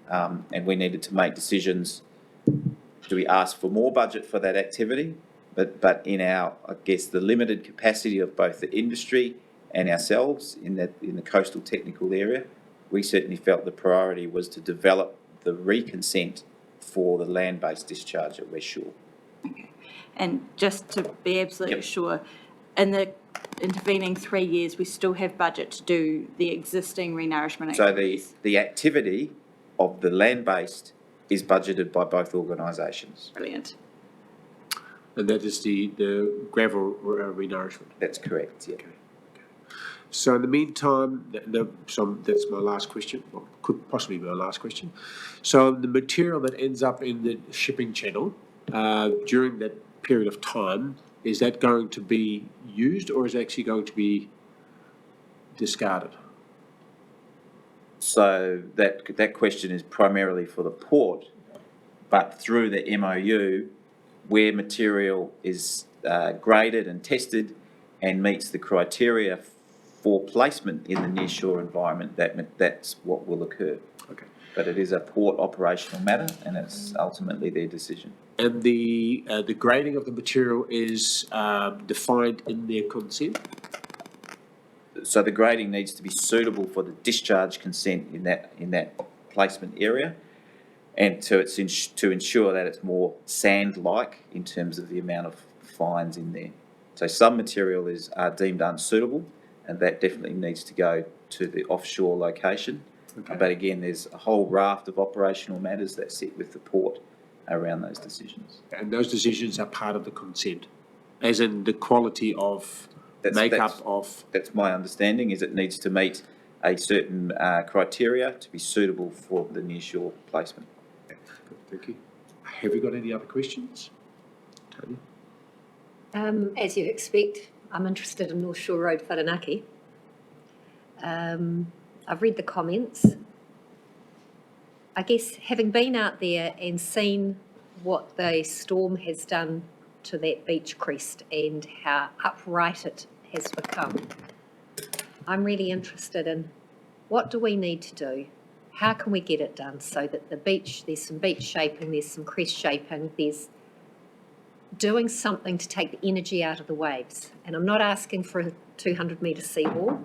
And we needed to make decisions. Do we ask for more budget for that activity? But in our, I guess, the limited capacity of both the industry and ourselves in the coastal technical area, we certainly felt the priority was to develop the reconsent for the land-based discharge at West Shore. Okay. And just to be absolutely sure, in the intervening 3 years, we still have budget to do the existing renourishment activities? So the activity of the land-based is budgeted by both organisations. Brilliant. And that is the gravel renourishment? That's correct, yeah. Okay. So in the meantime, that's my last question, or could possibly be my last question. So the material that ends up in the shipping channel during that period of time, is that going to be used, or is it actually going to be discarded? So that question is primarily for the port, but through the MOU, where material is graded and tested and meets the criteria for placement in the nearshore environment, that's what will occur. Okay. But it is a port operational matter, and it's ultimately their decision. And the grading of the material is defined in their consent? So the grading needs to be suitable for the discharge consent in that placement area, and to ensure that it's more sand-like in terms of the amount of fines in there. So some material is deemed unsuitable, and that definitely needs to go to the offshore location. Okay. But again, there's a whole raft of operational matters that sit with the port around those decisions. And those decisions are part of the consent, as in the quality of That's my understanding, is it needs to meet a certain criteria to be suitable for the nearshore placement. Thank you. Have you got any other questions? Tony? As you expect, I'm interested in North Shore Road Wharanaki. I've read the comments. I guess having been out there and seen what the storm has done to that beach crest and how upright it has become, I'm really interested in what do we need to do? How can we get it done so that the beach, there's some beach shaping, there's some crest shaping, there's doing something to take the energy out of the waves. And I'm not asking for a 200-metre seawall,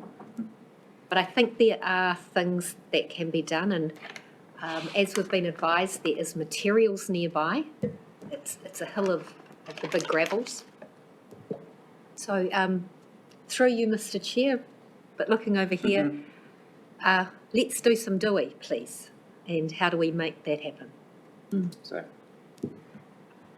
but I think there are things that can be done, and As we've been advised, there is materials nearby. It's a hill of the big gravels. So through you, Mr. Chair, but looking over here, let's do some doughy, please. And how do we make that happen? So,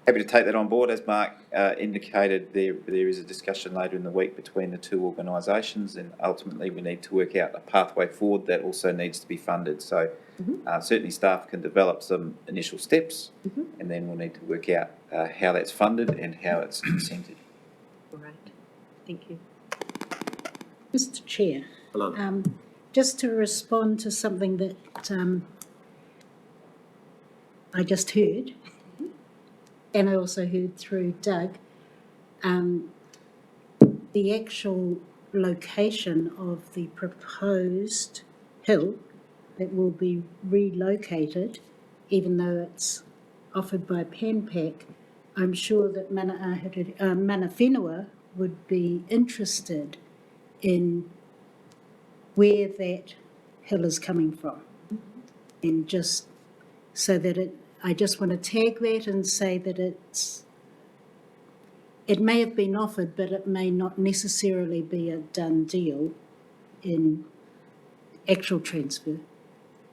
happy to take that on board. As Mark indicated, there is a discussion later in the week between the two organisations, and ultimately we need to work out a pathway forward that also needs to be funded. So certainly staff can develop some initial steps, and then we'll need to work out how that's funded and how it's consented. All right, thank you. Mr. Chair, Hello. just to respond to something that I just heard, and I also heard through Doug, the actual location of the proposed hill that will be relocated, even though it's offered by PanPac, I'm sure that Mana Whenua would be interested in where that hill is coming from. And just so that I just want to tag that and say that it may have been offered, but it may not necessarily be a done deal in actual transfer.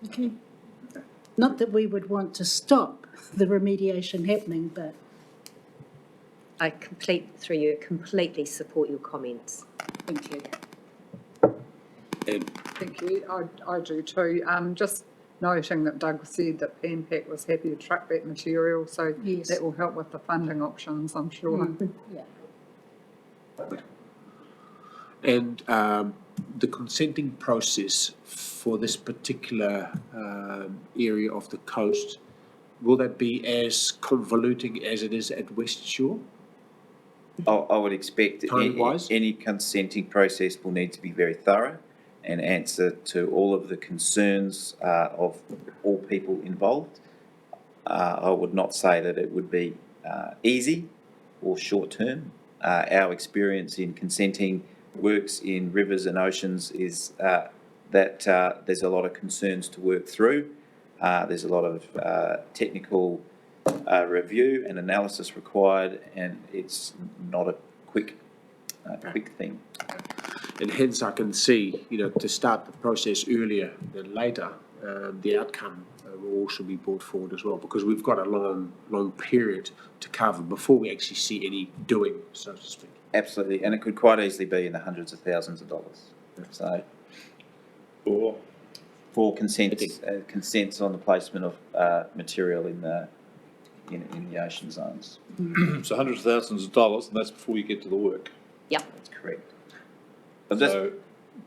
Okay. Not that we would want to stop the remediation happening, but I completely support your comments. thank you. Thank you, I do too. Just noting that Doug said that PanPac was happy to truck that material, so Yes. that will help with the funding options, I'm sure. Yeah. And the consenting process for this particular area of the coast, will that be as convoluting as it is at West Shore? I would expect Time-wise? any consenting process will need to be very thorough and answer to all of the concerns of all people involved. I would not say that it would be easy or short-term. Our experience in consenting works in rivers and oceans is that there's a lot of concerns to work through. There's a lot of technical review and analysis required, and it's not a quick thing. And hence I can see, to start the process earlier than later, the outcome will also be brought forward as well, because we've got a long period to cover before we actually see any doing, so to speak. Absolutely, and it could quite easily be in the hundreds of thousands of dollars. So, for consents on the placement of material in the ocean zones. So hundreds of thousands of dollars, and that's before you get to the work. Yep. That's correct.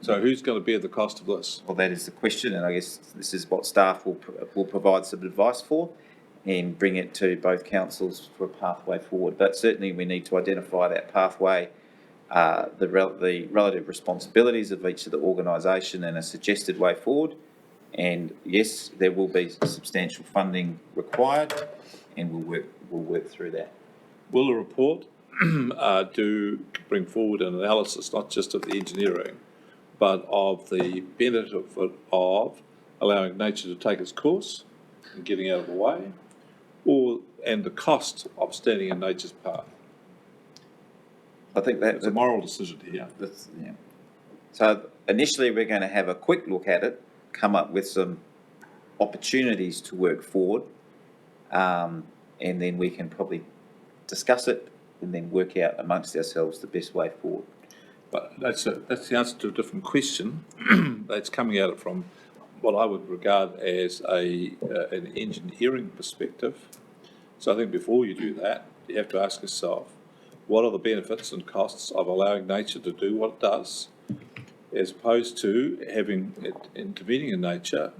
So who's going to bear the cost of this? Well, that is the question, and I guess this is what staff will provide some advice for and bring it to both councils for a pathway forward. But certainly we need to identify that pathway, the relative responsibilities of each of the organisation and a suggested way forward. And yes, there will be substantial funding required, and we'll work through that. Will the report bring forward an analysis, not just of the engineering, but of the benefit of allowing nature to take its course and getting out of the way, and the cost of standing in nature's path? I think that's It's a moral decision here. Yeah. So initially we're going to have a quick look at it, come up with some opportunities to work forward, and then we can probably discuss it and then work out amongst ourselves the best way forward. But that's the answer to a different question that's coming at it from what I would regard as an engineering perspective. So I think before you do that, you have to ask yourself, what are the benefits and costs of allowing nature to do what it does, as opposed to having it intervening in nature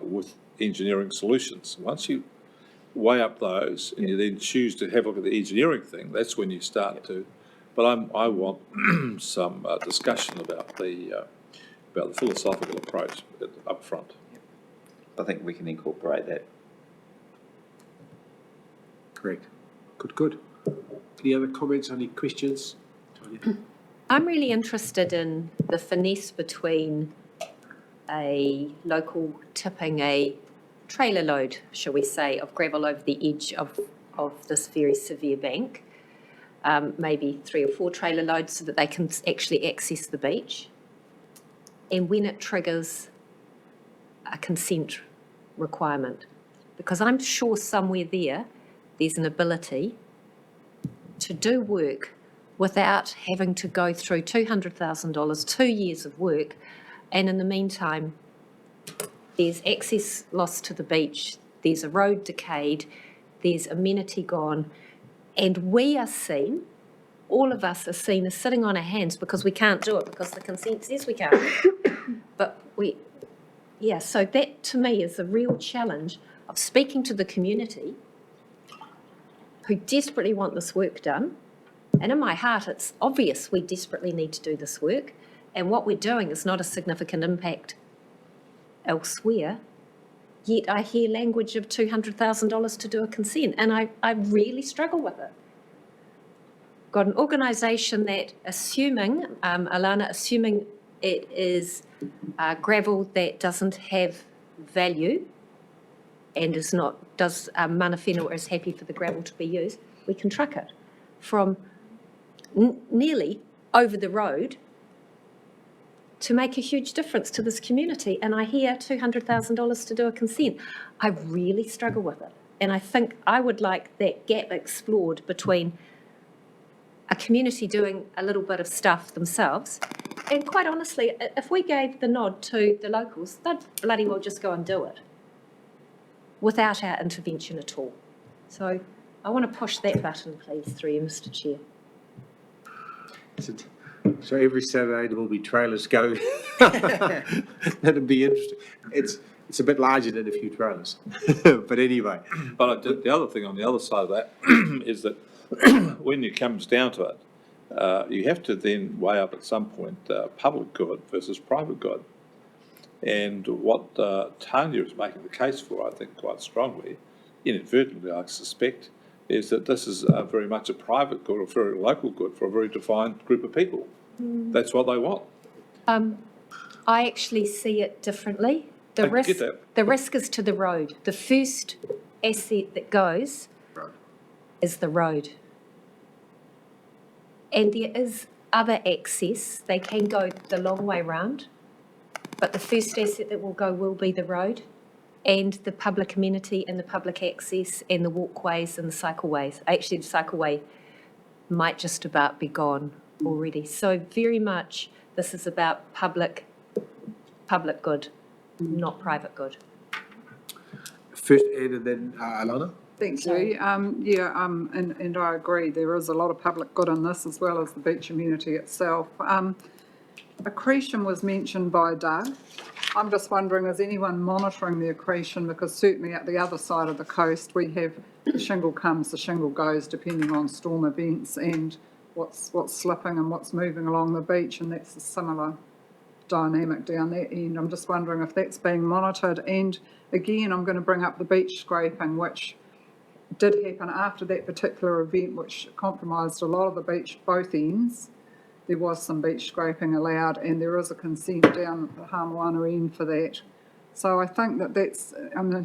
with engineering solutions? Once you weigh up those and you then choose to have a look at the engineering thing, that's when you start to. But I want some discussion about the philosophical approach up front. I think we can incorporate that. Correct. Good. Any other comments, any questions? Tanya? I'm really interested in the finesse between a local tipping a trailer load, shall we say, of gravel over the edge of this very severe bank. Maybe 3 or 4 trailer loads so that they can actually access the beach. And when it triggers a consent requirement, because I'm sure somewhere there's an ability to do work without having to go through $200,000, 2 years of work, and in the meantime, there's access lost to the beach, there's a road decayed, there's amenity gone, and we are seen, all of us are seen as sitting on our hands because we can't do it, because the consent says we can't. But so that to me is a real challenge of speaking to the community who desperately want this work done. And in my heart, it's obvious we desperately need to do this work. And what we're doing is not a significant impact elsewhere. Yet I hear language of $200,000 to do a consent, and I really struggle with it. Got an organisation that assuming it is gravel that doesn't have value and mana whenua is happy for the gravel to be used, we can truck it from nearly over the road to make a huge difference to this community. And I hear $200,000 to do a consent. I really struggle with it. And I think I would like that gap explored between a community doing a little bit of stuff themselves. And quite honestly, if we gave the nod to the locals, they'd bloody well just go and do it without our intervention at all. So I want to push that button, please, through you, Mr. Chair. So every Saturday there will be trailers going. That'd be interesting. It's a bit larger than a few trailers, but anyway. But the other thing on the other side of that is that when it comes down to it, you have to then weigh up at some point public good versus private good. And what Tanya is making the case for, I think, quite strongly, inadvertently, I suspect, is that this is very much a private good or very local good for a very defined group of people. That's what they want. I actually see it differently. I get that. The risk is to the road. The first asset that goes is the road. And there is other access. They can go the long way round, but the first asset that will go will be the road and the public amenity and the public access and the walkways and the cycleways. Actually, the cycleway might just about be gone already. So very much this is about public good, not private good. First Ed and then Alana. Thank you. And I agree, there is a lot of public good in this as well as the beach amenity itself. Accretion was mentioned by Doug. I'm just wondering, is anyone monitoring the accretion? Because certainly at the other side of the coast, we have the shingle comes, the shingle goes, depending on storm events and what's slipping and what's moving along the beach, and that's a similar dynamic down that end. I'm just wondering if that's being monitored. And again, I'm going to bring up the beach scraping, which did happen after that particular event, which compromised a lot of the beach, both ends. There was some beach scraping allowed, and there is a consent down at the Hamoana end for that. So I think that's,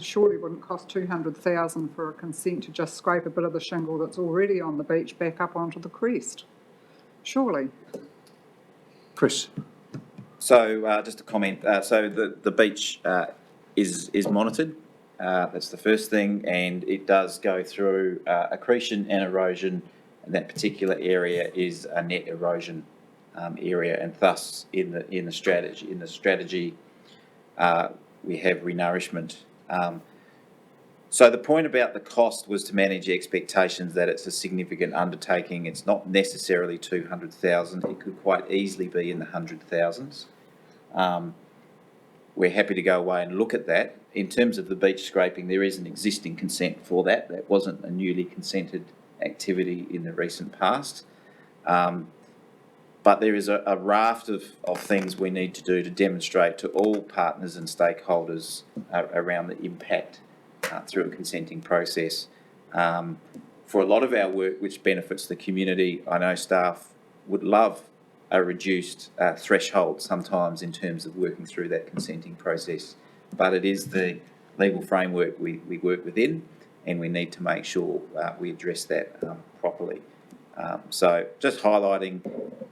surely wouldn't cost $200,000 for a consent to just scrape a bit of the shingle that's already on the beach back up onto the crest. Surely. Chris. So just a comment. So the beach is monitored. That's the first thing, and it does go through accretion and erosion. And that particular area is a net erosion area, and thus in the strategy we have renourishment. So the point about the cost was to manage expectations that it's a significant undertaking. It's not necessarily 200,000. It could quite easily be in the 100,000s. We're happy to go away and look at that. In terms of the beach scraping, there is an existing consent for that. That wasn't a newly consented activity in the recent past. But there is a raft of things we need to do to demonstrate to all partners and stakeholders around the impact through a consenting process. For a lot of our work, which benefits the community, I know staff would love a reduced threshold sometimes in terms of working through that consenting process. But it is the legal framework we work within, and we need to make sure we address that properly. So just highlighting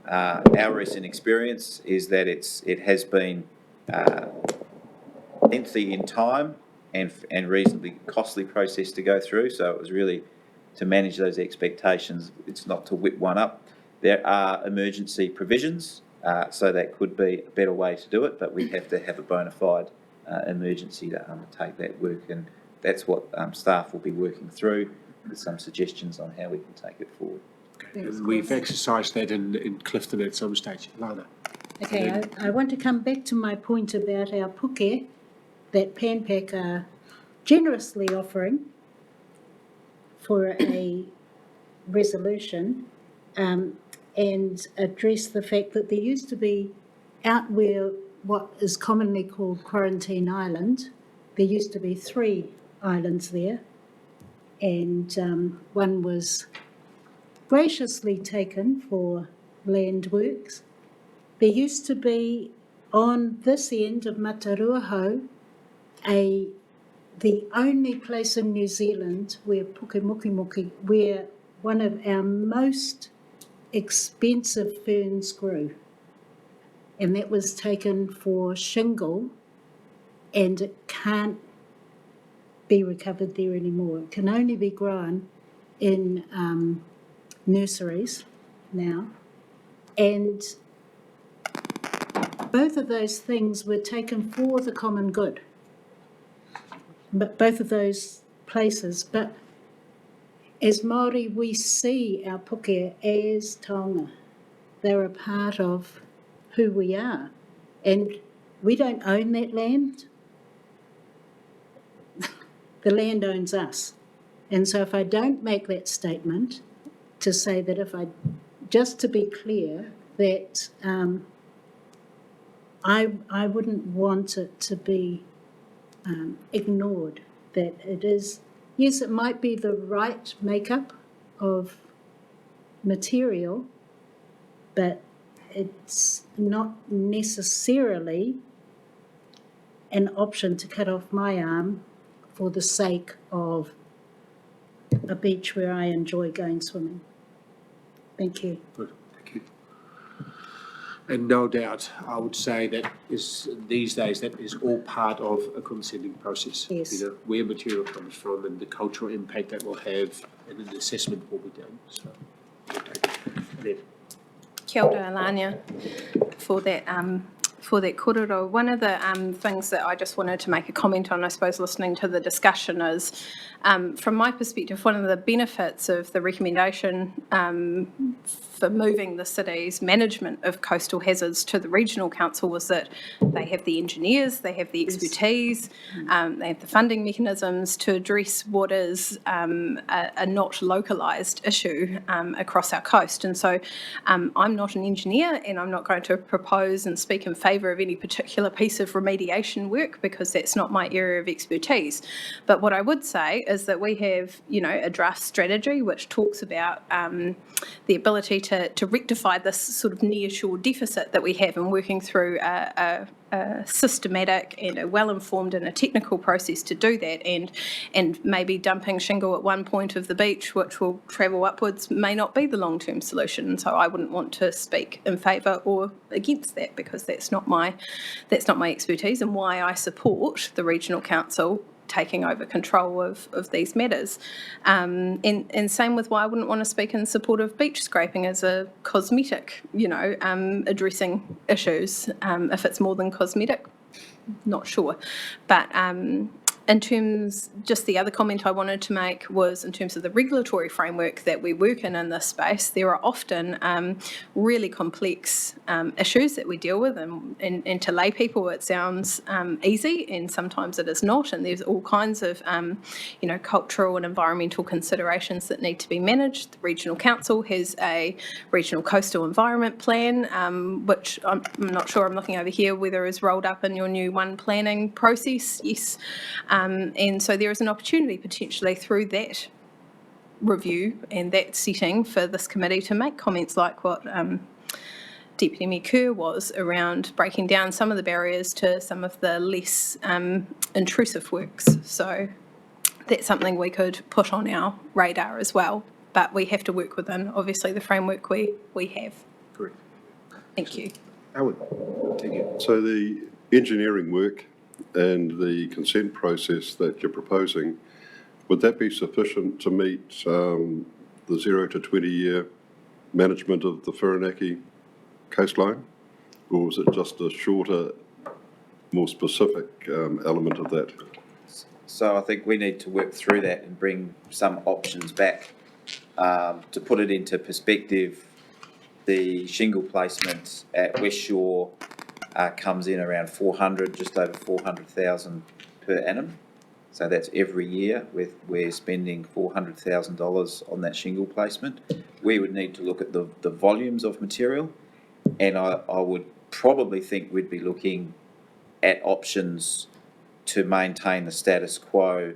our recent experience is that it has been lengthy in time and reasonably costly process to go through. So it was really to manage those expectations. It's not to whip one up. There are emergency provisions, so that could be a better way to do it, but we have to have a bona fide emergency to undertake that work, and that's what staff will be working through with some suggestions on how we can take it forward. And we've exercised that in Clifton at some stage. Lana? Okay, I want to come back to my point about our puke that PanPac are generously offering for a resolution, and address the fact that there used to be out where what is commonly called Quarantine Island, there used to be 3 islands there, and one was graciously taken for land works. There used to be on this end of Mataruahau the only place in New Zealand where puke where one of our most expensive ferns grew. And that was taken for shingle, and it can't be recovered there anymore. It can only be grown in nurseries now. And both of those things were taken for the common good. But both of those places, but as Māori, we see our puke as taonga. They're a part of who we are. And we don't own that land. The land owns us. And so if I don't make that statement to say that just to be clear, that I wouldn't want it to be ignored, that it is, yes, it might be the right makeup of material, but it's not necessarily an option to cut off my arm for the sake of a beach where I enjoy going swimming. Thank you. Good, thank you. And no doubt, I would say that is these days that is all part of a consenting process. Yes. You know, where material comes from and the cultural impact that will have, and an assessment will be done. So, we'll take it. Kia ora, Alania, for that korero. One of the things that I just wanted to make a comment on, I suppose, listening to the discussion is, from my perspective, one of the benefits of the recommendation for moving the city's management of coastal hazards to the regional council was that they have the engineers, they have the expertise, they have the funding mechanisms to address what is a not localised issue across our coast. And so I'm not an engineer, and I'm not going to propose and speak in favour of any particular piece of remediation work because that's not my area of expertise. But what I would say is that we have, a draft strategy which talks about the ability to rectify this sort of nearshore deficit that we have, and working through a systematic and a well-informed and a technical process to do that, and maybe dumping shingle at one point of the beach, which will travel upwards, may not be the long-term solution. And so I wouldn't want to speak in favour or against that because that's not my expertise, and why I support the regional council taking over control of these matters. And same with why I wouldn't want to speak in support of beach scraping as a cosmetic, addressing issues. If it's more than cosmetic, not sure. But in terms, just the other comment I wanted to make was in terms of the regulatory framework that we work in this space, there are often really complex issues that we deal with, and to lay people it sounds easy, and sometimes it is not, and there's all kinds of cultural and environmental considerations that need to be managed. The Regional Council has a Regional Coastal Environment Plan, which I'm not sure, I'm looking over here, whether is rolled up in your new one planning process. Yes. And so there is an opportunity potentially through that review and that setting for this committee to make comments like what Deputy Mayor Kerr was around breaking down some of the barriers to some of the less intrusive works. So that's something we could put on our radar as well, but we have to work within, obviously, the framework we have. Correct. Thank you. Howard, take it. So the engineering work and the consent process that you're proposing, would that be sufficient to meet the 0 to 20 year management of the Whirinaki coastline? Or is it just a shorter, more specific element of that? So I think we need to work through that and bring some options back. To put it into perspective, the shingle placement at West Shore comes in around 400, just over 400,000 per annum. So that's every year we're spending $400,000 on that shingle placement. We would need to look at the volumes of material, and I would probably think we'd be looking at options to maintain the status quo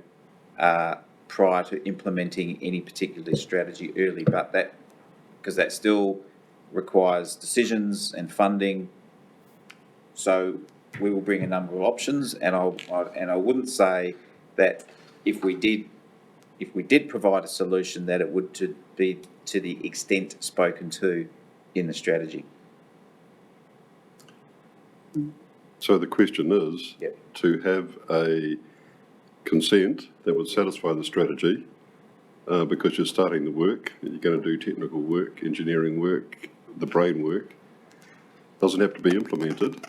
prior to implementing any particular strategy early, but because that still requires decisions and funding. So we will bring a number of options, and I wouldn't say that if we did provide a solution that it would be to the extent spoken to in the strategy. So the question is Yep. to have a consent that would satisfy the strategy because you're starting the work, you're going to do technical work, engineering work, the brain work. Doesn't have to be implemented,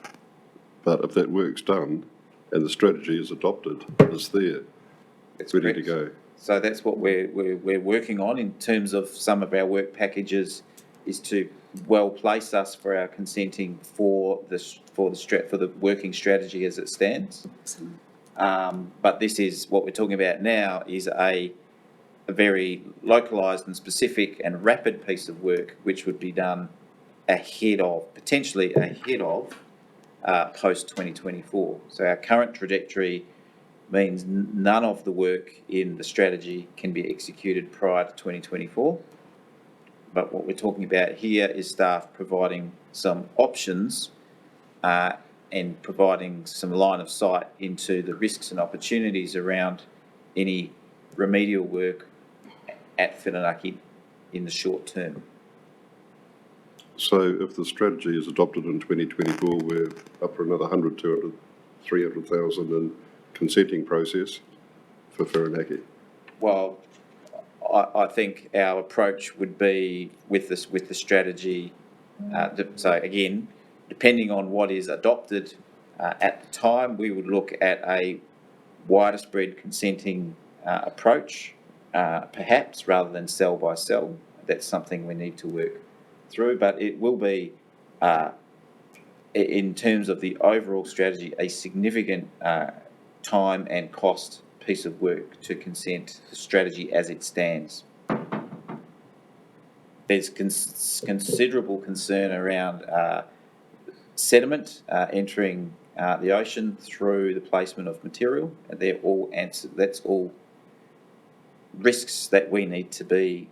but if that work's done and the strategy is adopted, it's there, That's ready correct. to go. So that's what we're working on in terms of some of our work packages, is to well place us for our consenting for the working strategy as it stands. But this is what we're talking about now is a very localised and specific and rapid piece of work which would be done potentially ahead of post 2024. So our current trajectory means none of the work in the strategy can be executed prior to 2024. But what we're talking about here is staff providing some options and providing some line of sight into the risks and opportunities around any remedial work at Whirinaki in the short term. So if the strategy is adopted in 2024, we're up for another 100, 200, 300,000 in consenting process for Whirinaki. Well, I think our approach would be with the strategy. So again, depending on what is adopted at the time, we would look at a wider spread consenting approach, perhaps rather than cell by cell. That's something we need to work through, but it will be, in terms of the overall strategy, a significant time and cost piece of work to consent the strategy as it stands. There's considerable concern around sediment entering the ocean through the placement of material. That's all risks that we need to be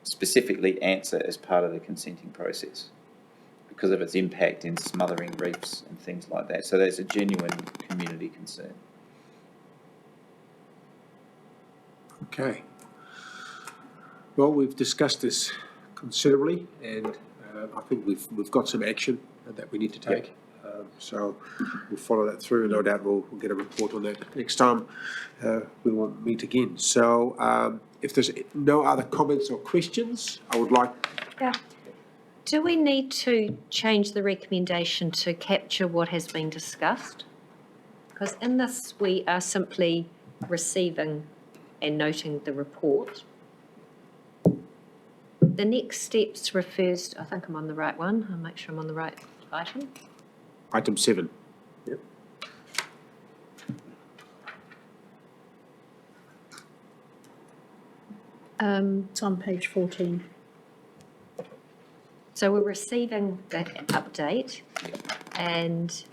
specifically answer as part of the consenting process because of its impact in smothering reefs and things like that. So there's a genuine community concern. Okay. Well, we've discussed this considerably, and I think we've got some action that we need to take. So we'll follow that through. No doubt we'll get a report on that next time we will meet again. So if there's no other comments or questions, I would like... Yeah. Do we need to change the recommendation to capture what has been discussed? Because in this, we are simply receiving and noting the report. The next steps refers to, I think I'm on the right one. I'll make sure I'm on the right item. Item 7. Yep. It's on page 14. So we're receiving that update, and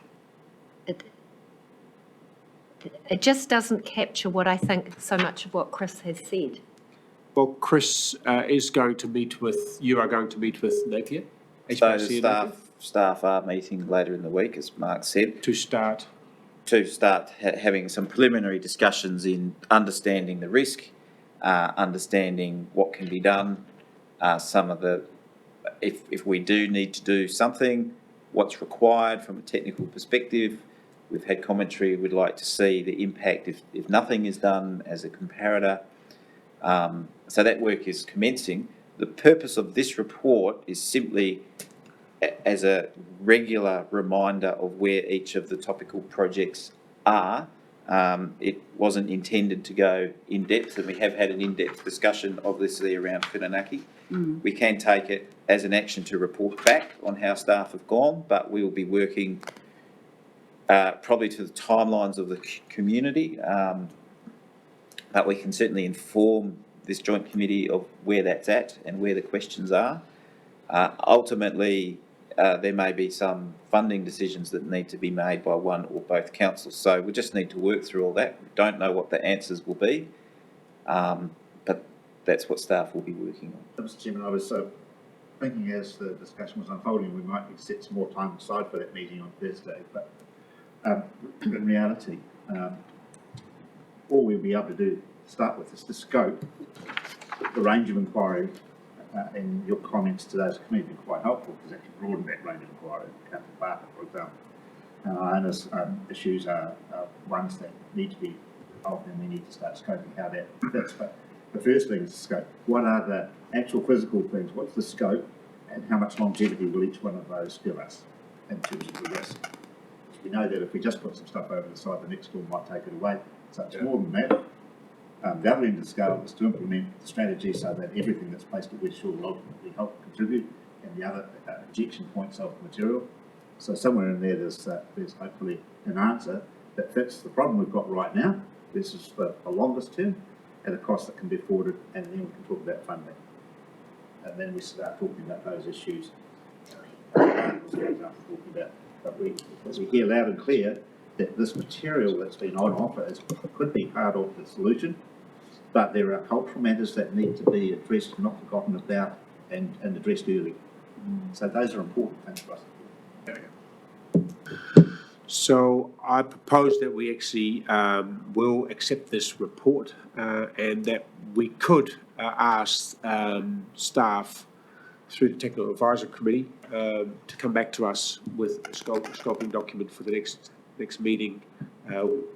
it just doesn't capture what I think so much of what Chris has said. Well, Chris is going to meet with, you are going to meet with Napier So the staff are meeting later in the week, as Mark said, To start. having some preliminary discussions in understanding the risk, understanding what can be done, some of the, if we do need to do something, what's required from a technical perspective. We've had commentary, we'd like to see the impact if nothing is done as a comparator. So that work is commencing. The purpose of this report is simply as a regular reminder of where each of the topical projects are. It wasn't intended to go in depth, and we have had an in-depth discussion obviously around Whirinaki. We can take it as an action to report back on how staff have gone, but we will be working probably to the timelines of the community, but we can certainly inform this joint committee of where that's at and where the questions are. Ultimately, there may be some funding decisions that need to be made by one or both councils, so we just need to work through all that. We don't know what the answers will be, but that's what staff will be working on. Mr. Chairman, I was thinking as the discussion was unfolding, we might need to set some more time aside for that meeting on Thursday, but in reality, all we'll be able to do to start with is the scope, the range of inquiry, and your comments today as a committee have been quite helpful because actually broadened that range of inquiry. Councillor Barker, for example, owners' issues are ones that need to be solved, and we need to start scoping how that fits. But the first thing is the scope. What are the actual physical things? What's the scope, and how much longevity will each one of those give us in terms of the risk? We know that if we just put some stuff over the side, the next storm might take it away. So it's more than that. The other end of the scale is to implement the strategy so that everything that's placed at West Shore will ultimately help contribute, and the other injection points of material. So somewhere in there, there's hopefully an answer that fits the problem we've got right now. This is for the longest term at a cost that can be afforded, and then we can talk about funding. And then we start talking about those issues. But we hear loud and clear that this material that's been on offer could be part of the solution, but there are cultural matters that need to be addressed, not forgotten about, and addressed early. So those are important things for us. So I propose that we actually will accept this report and that we could ask staff through the Technical Advisory Committee to come back to us with a scoping document for the next meeting,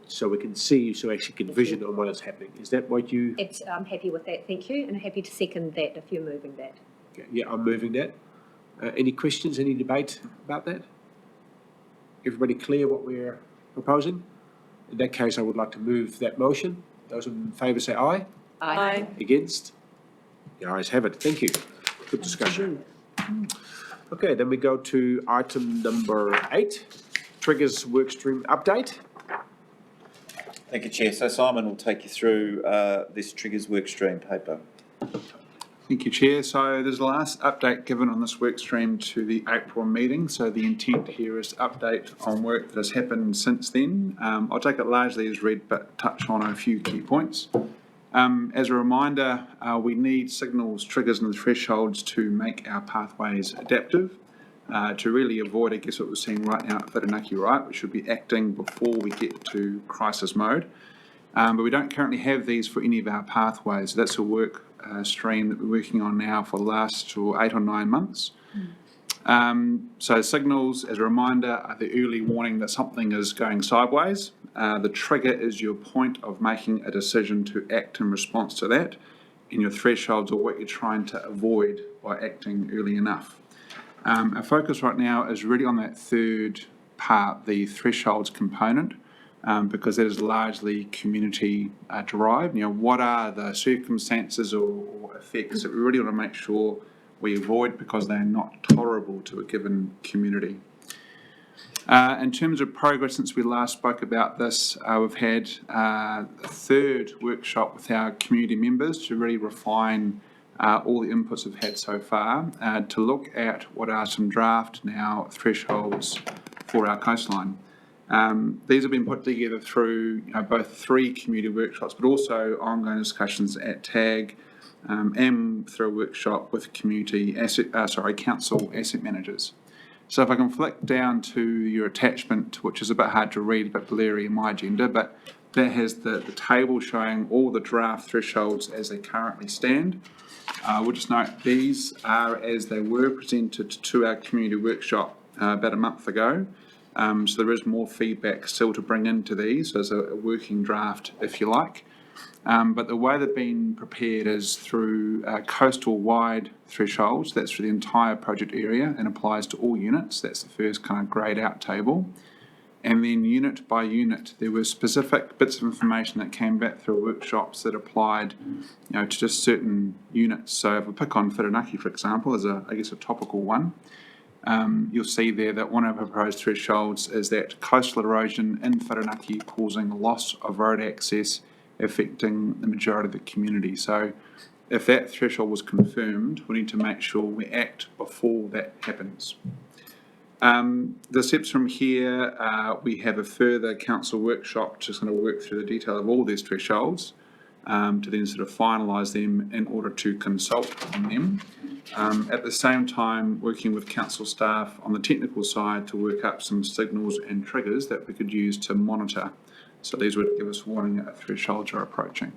so we can see, so actually can vision on what is happening. Is that what you? I'm happy with that, thank you, and happy to second that if you're moving that. Okay, yeah, I'm moving that. Any questions, any debate about that? Everybody clear what we're proposing? In that case, I would like to move that motion. Those in favour say aye. Aye. Against? The ayes have it. Thank you. Good discussion. Okay, then we go to item number 8, Triggers Workstream Update. Thank you, Chair. So Simon will take you through this Triggers Workstream paper. Thank you, Chair. So there's the last update given on this work stream to the April meeting. So the intent here is to update on work that has happened since then. I'll take it largely as read, but touch on a few key points. As a reminder, we need signals, triggers and thresholds to make our pathways adaptive, to really avoid, I guess, what we're seeing right now at Whirinaki, right, which should be acting before we get to crisis mode. But we don't currently have these for any of our pathways. So that's a work stream that we're working on now for the last 8 or 9 months. So signals, as a reminder, are the early warning that something is going sideways. The trigger is your point of making a decision to act in response to that, and your thresholds are what you're trying to avoid by acting early enough. Our focus right now is really on that third part, the thresholds component, because that is largely community derived. You know, what are the circumstances or effects that we really want to make sure we avoid because they're not tolerable to a given community. In terms of progress since we last spoke about this, we've had a third workshop with our community members to really refine all the inputs we've had so far, to look at what are some draft now thresholds for our coastline. These have been put together through both 3 community workshops, but also ongoing discussions at TAG, and through a workshop with council asset managers. So if I can flick down to your attachment, which is a bit hard to read, a bit blurry in my agenda, but that has the table showing all the draft thresholds as they currently stand. We'll just note these are as they were presented to our community workshop about a month ago. So there is more feedback still to bring into these as a working draft, if you like. But the way they've been prepared is through coastal-wide thresholds. That's for the entire project area and applies to all units. That's the first kind of greyed out table. And then unit by unit, there were specific bits of information that came back through workshops that applied, to just certain units. So if we pick on Whirinaki, for example, as a topical one, you'll see there that one of our proposed thresholds is that coastal erosion in Whirinaki causing loss of road access affecting the majority of the community. So if that threshold was confirmed, we need to make sure we act before that happens. The steps from here, we have a further council workshop to sort of work through the detail of all these thresholds to then sort of finalise them in order to consult on them. At the same time, working with council staff on the technical side to work up some signals and triggers that we could use to monitor. So these would give us warning that thresholds are approaching.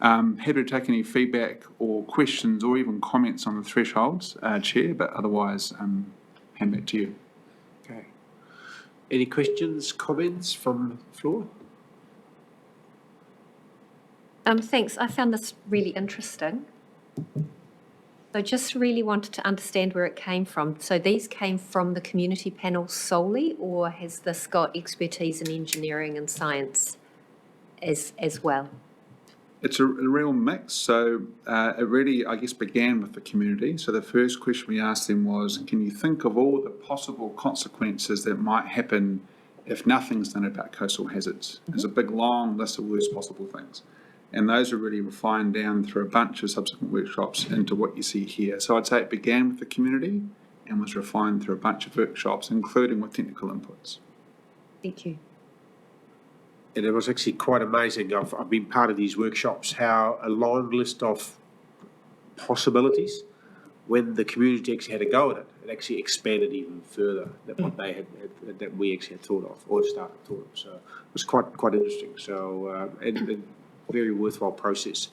Happy to take any feedback or questions or even comments on the thresholds, Chair, but otherwise, hand back to you. Okay. Any questions, comments from the floor? Thanks. I found this really interesting. So just really wanted to understand where it came from. So these came from the community panel solely, or has this got expertise in engineering and science as well? It's a real mix. So it really, I guess, began with the community. So the first question we asked them was, can you think of all the possible consequences that might happen if nothing's done about coastal hazards? There's a big, long list of worst possible things. And those are really refined down through a bunch of subsequent workshops into what you see here. So I'd say it began with the community and was refined through a bunch of workshops, including with technical inputs. Thank you. And it was actually quite amazing. I've been part of these workshops, how a long list of possibilities, when the community actually had a go at it, it actually expanded even further than what they had that we actually had thought of or started thought of. So it was quite interesting. So and very worthwhile process,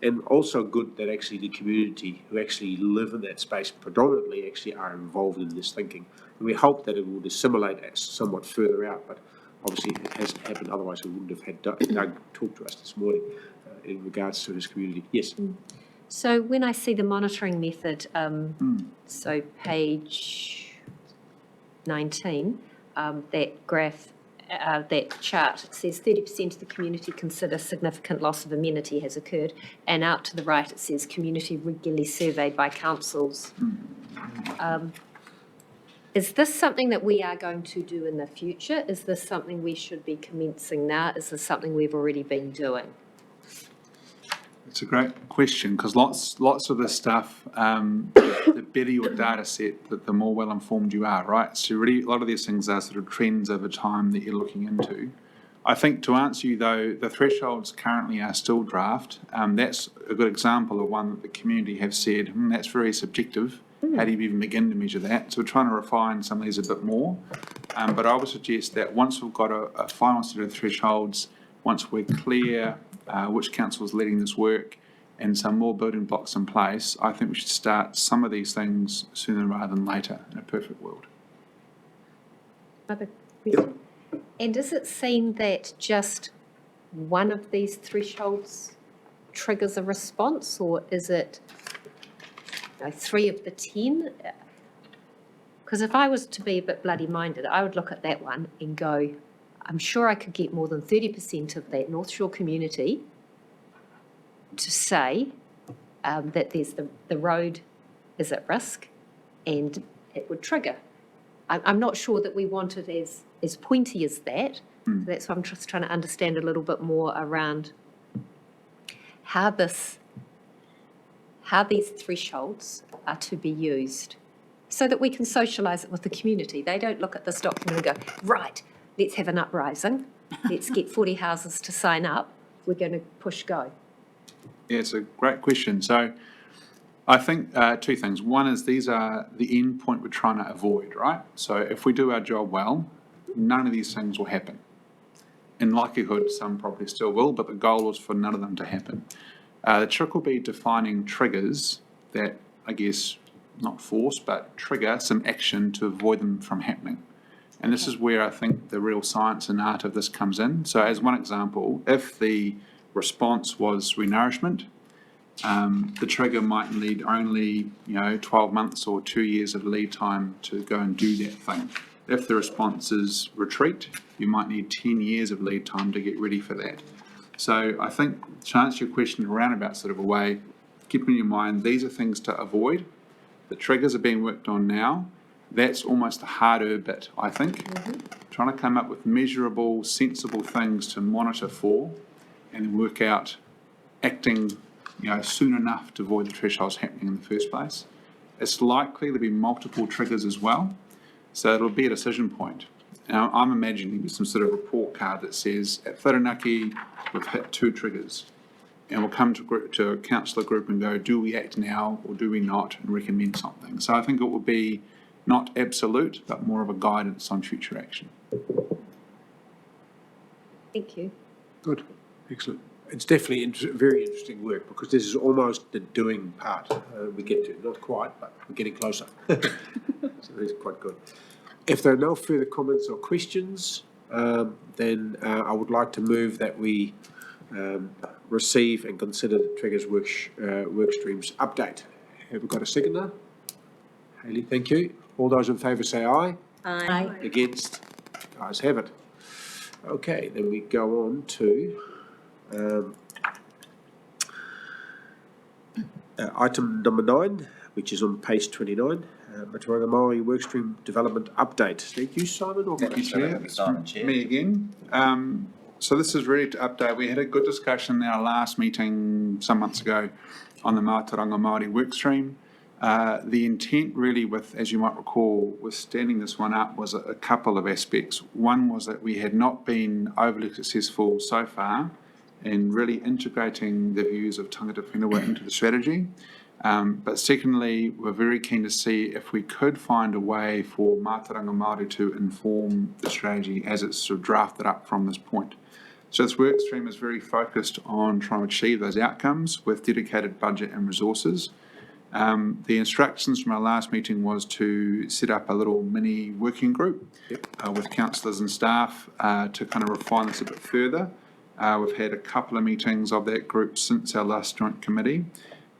and also good that actually the community who actually live in that space predominantly actually are involved in this thinking. And we hope that it will disseminate somewhat further out, but obviously it hasn't happened, otherwise we wouldn't have had Doug talk to us this morning in regards to his community. Yes. So when I see the monitoring method, so page 19, that graph, that chart, it says 30% of the community consider significant loss of amenity has occurred, and out to the right it says community regularly surveyed by councils. Is this something that we are going to do in the future? Is this something we should be commencing now? Is this something we've already been doing? It's a great question, because lots of this stuff, the better your data set, the more well informed you are, right? So really, a lot of these things are sort of trends over time that you're looking into. I think to answer you though, the thresholds currently are still draft. That's a good example of one that the community have said, that's very subjective. How do you even begin to measure that? So we're trying to refine some of these a bit more. But I would suggest that once we've got a final set of thresholds, once we're clear which council is leading this work and some more building blocks in place, I think we should start some of these things sooner rather than later in a perfect world. Another question. And does it seem that just one of these thresholds triggers a response, or is it 3 of the 10? Because if I was to be a bit bloody minded, I would look at that one and go, I'm sure I could get more than 30% of that North Shore community to say that there's the road is at risk, and it would trigger. I'm not sure that we want it as pointy as that. So that's why I'm just trying to understand a little bit more around how these thresholds are to be used so that we can socialise it with the community. They don't look at this document and go, right, let's have an uprising. Let's get 40 houses to sign up. We're going to push go. Yeah, it's a great question. So I think two things. One is these are the end point we're trying to avoid, right? So if we do our job well, none of these things will happen. In likelihood, some probably still will, but the goal is for none of them to happen. The trick will be defining triggers that, I guess, not force, but trigger some action to avoid them from happening. And this is where I think the real science and art of this comes in. So as one example, if the response was renourishment, the trigger might need only, 12 months or 2 years of lead time to go and do that thing. If the response is retreat, you might need 10 years of lead time to get ready for that. So I think to answer your question in a roundabout sort of a way, keep in your mind, these are things to avoid. The triggers are being worked on now. That's almost the harder bit, I think. Trying to come up with measurable, sensible things to monitor for and then work out acting, soon enough to avoid the thresholds happening in the first place. It's likely there'll be multiple triggers as well, so it'll be a decision point. Now, I'm imagining some sort of report card that says, at Whirinaki, we've hit 2 triggers. And we'll come to a councillor group and go, do we act now or do we not, and recommend something. So I think it will be not absolute, but more of a guidance on future action. Thank you. Good, excellent. It's definitely very interesting work because this is almost the doing part we get to. Not quite, but we're getting closer. So it's quite good. If there are no further comments or questions, then I would like to move that we receive and consider the Triggers work streams update. Have we got a seconder? Hayley, thank you. All those in favour say aye. Aye. Against? Ayes have it. Okay, then we go on to item number 9, which is on page 29, Matauranga Māori Workstream Development Update. Thank you, Simon. Or Thank you, Chair. Me again. So this is really to update. We had a good discussion in our last meeting some months ago on the Matauranga Māori Workstream. The intent really with, as you might recall, with standing this one up was a couple of aspects. One was that we had not been overly successful so far in really integrating the views of tangata whenua into the strategy. But secondly, we're very keen to see if we could find a way for Mātauranga Māori to inform the strategy as it's sort of drafted up from this point. So this work stream is very focused on trying to achieve those outcomes with dedicated budget and resources. The instructions from our last meeting was to set up a little mini working group with councillors and staff to kind of refine this a bit further. We've had a couple of meetings of that group since our last joint committee.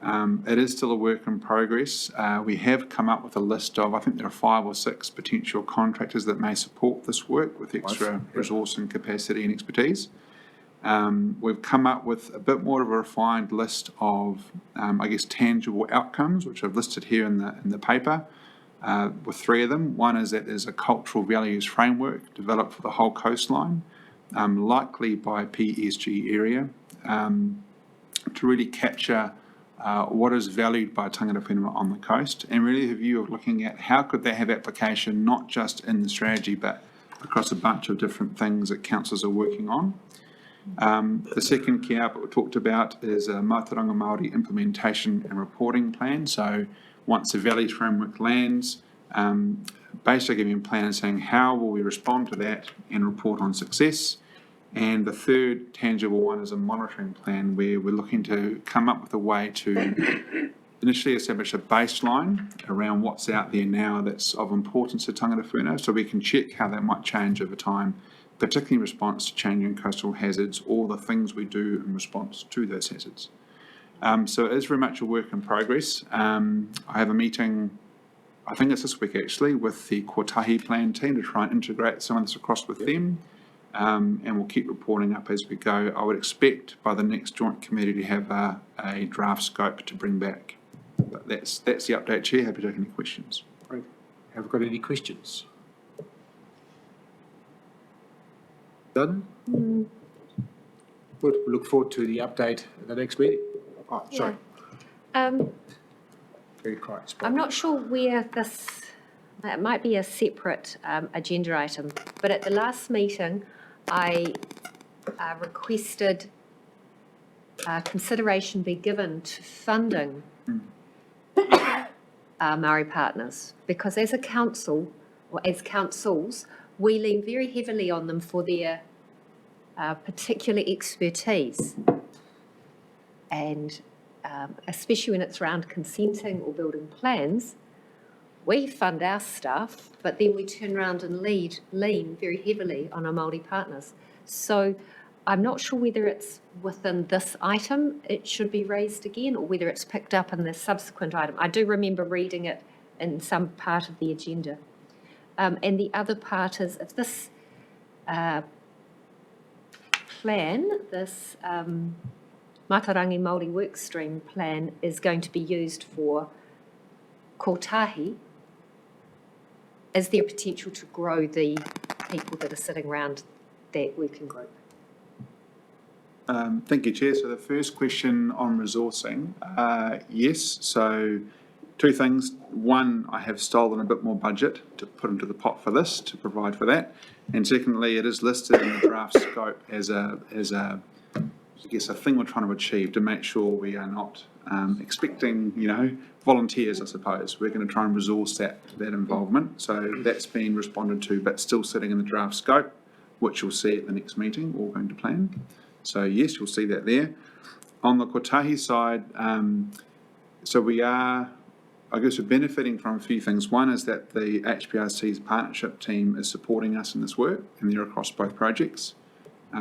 It is still a work in progress. We have come up with a list of, I think there are 5 or 6 potential contractors that may support this work with extra resource and capacity and expertise. We've come up with a bit more of a refined list of, tangible outcomes, which I've listed here in the paper, with 3 of them. One is that there's a cultural values framework developed for the whole coastline, likely by PSG area, to really capture what is valued by tangata whenua on the coast, and really the view of looking at how could they have application not just in the strategy but across a bunch of different things that councils are working on. The second key output we talked about is a Mātauranga Māori implementation and reporting plan. So once the values framework lands, basically giving a plan and saying how will we respond to that and report on success. And the third tangible one is a monitoring plan where we're looking to come up with a way to initially establish a baseline around what's out there now that's of importance to tangata whenua, so we can check how that might change over time, particularly in response to changing coastal hazards or the things we do in response to those hazards. So it is very much a work in progress. I have a meeting, I think it's this week actually, with the Kotahi Plan team to try and integrate some of this across with them. And we'll keep reporting up as we go. I would expect by the next joint committee to have a draft scope to bring back. But that's the update, Chair. Happy to take any questions. Great. Have we got any questions? None? Good. We look forward to the update at the next meeting. Oh, sorry. Very quiet spot. I'm not sure where this, it might be a separate agenda item, but at the last meeting, I requested consideration be given to funding our Māori partners, because as a council, or as councils, we lean very heavily on them for their particular expertise. And especially when it's around consenting or building plans, we fund our stuff, but then we turn around and lean very heavily on our Māori partners. So I'm not sure whether it's within this item it should be raised again, or whether it's picked up in the subsequent item. I do remember reading it in some part of the agenda. And the other part is, if this plan, this Matarangi Māori Workstream plan is going to be used for kotahi, is there potential to grow the people that are sitting around that working group? Thank you, Chair. So the first question on resourcing, yes. So two things. One, I have stolen a bit more budget to put into the pot for this, to provide for that. And secondly, it is listed in the draft scope as a I guess, a thing we're trying to achieve, to make sure we are not expecting, volunteers, I suppose. We're going to try and resource that involvement. So that's been responded to, but still sitting in the draft scope, which you'll see at the next meeting, all going to plan. So yes, you'll see that there. On the kotahi side, so we are, I guess we're benefiting from a few things. One is that the HPRC's partnership team is supporting us in this work, and they're across both projects.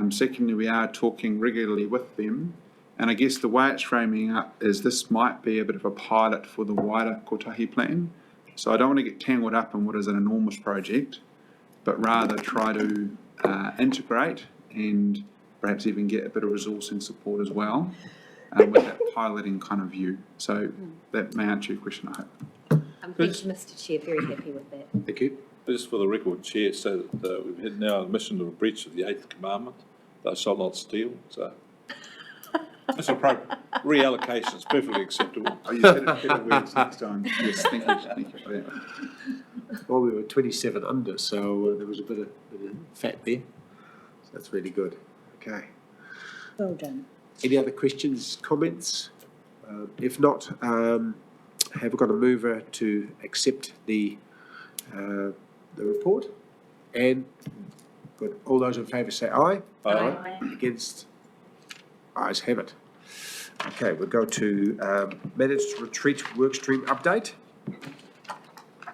Secondly, we are talking regularly with them, and I guess the way it's framing up is this might be a bit of a pilot for the wider kotahi plan. So I don't want to get tangled up in what is an enormous project, but rather try to integrate and perhaps even get a bit of resourcing support as well, with that piloting kind of view. So that may answer your question, I hope. Thank you, Mr. Chair, very happy with that. Thank you. Just for the record, Chair, so that we've had now a mission of a breach of the 8th commandment, thou shalt not steal, so it's appropriate. Reallocation is perfectly acceptable. I'll use better words next time. Yes, thank you for that. Well, we were 27 under, so there was a bit of fat there. So that's really good. Okay. Well done. Any other questions, comments? If not, have we got a mover to accept the report? And good. All those in favour say aye. Aye. Against? Ayes have it. Okay, we'll go to managed retreat workstream update.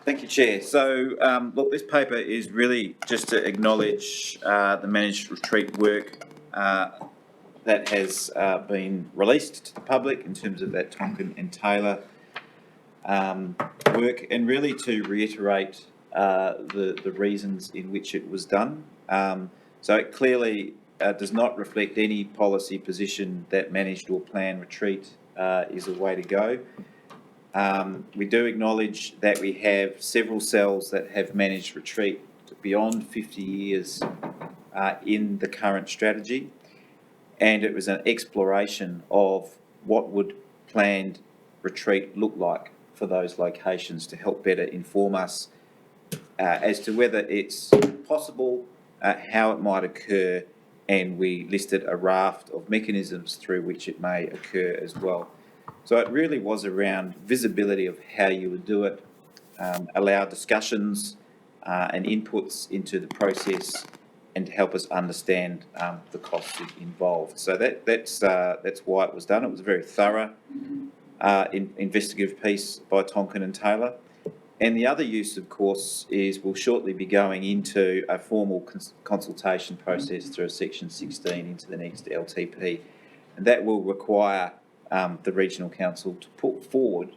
Thank you, Chair. So, look, this paper is really just to acknowledge the managed retreat work that has been released to the public in terms of that Tonkin and Taylor work, and really to reiterate the reasons in which it was done. So it clearly does not reflect any policy position that managed or planned retreat is the way to go. We do acknowledge that we have several cells that have managed retreat beyond 50 years in the current strategy, and it was an exploration of what would planned retreat look like for those locations to help better inform us as to whether it's possible, how it might occur, and we listed a raft of mechanisms through which it may occur as well. So it really was around visibility of how you would do it, allow discussions and inputs into the process, and to help us understand the costs involved. So that's why it was done. It was a very thorough investigative piece by Tonkin and Taylor. And the other use, of course, is we'll shortly be going into a formal consultation process through a Section 16 into the next LTP. And that will require the Regional Council to put forward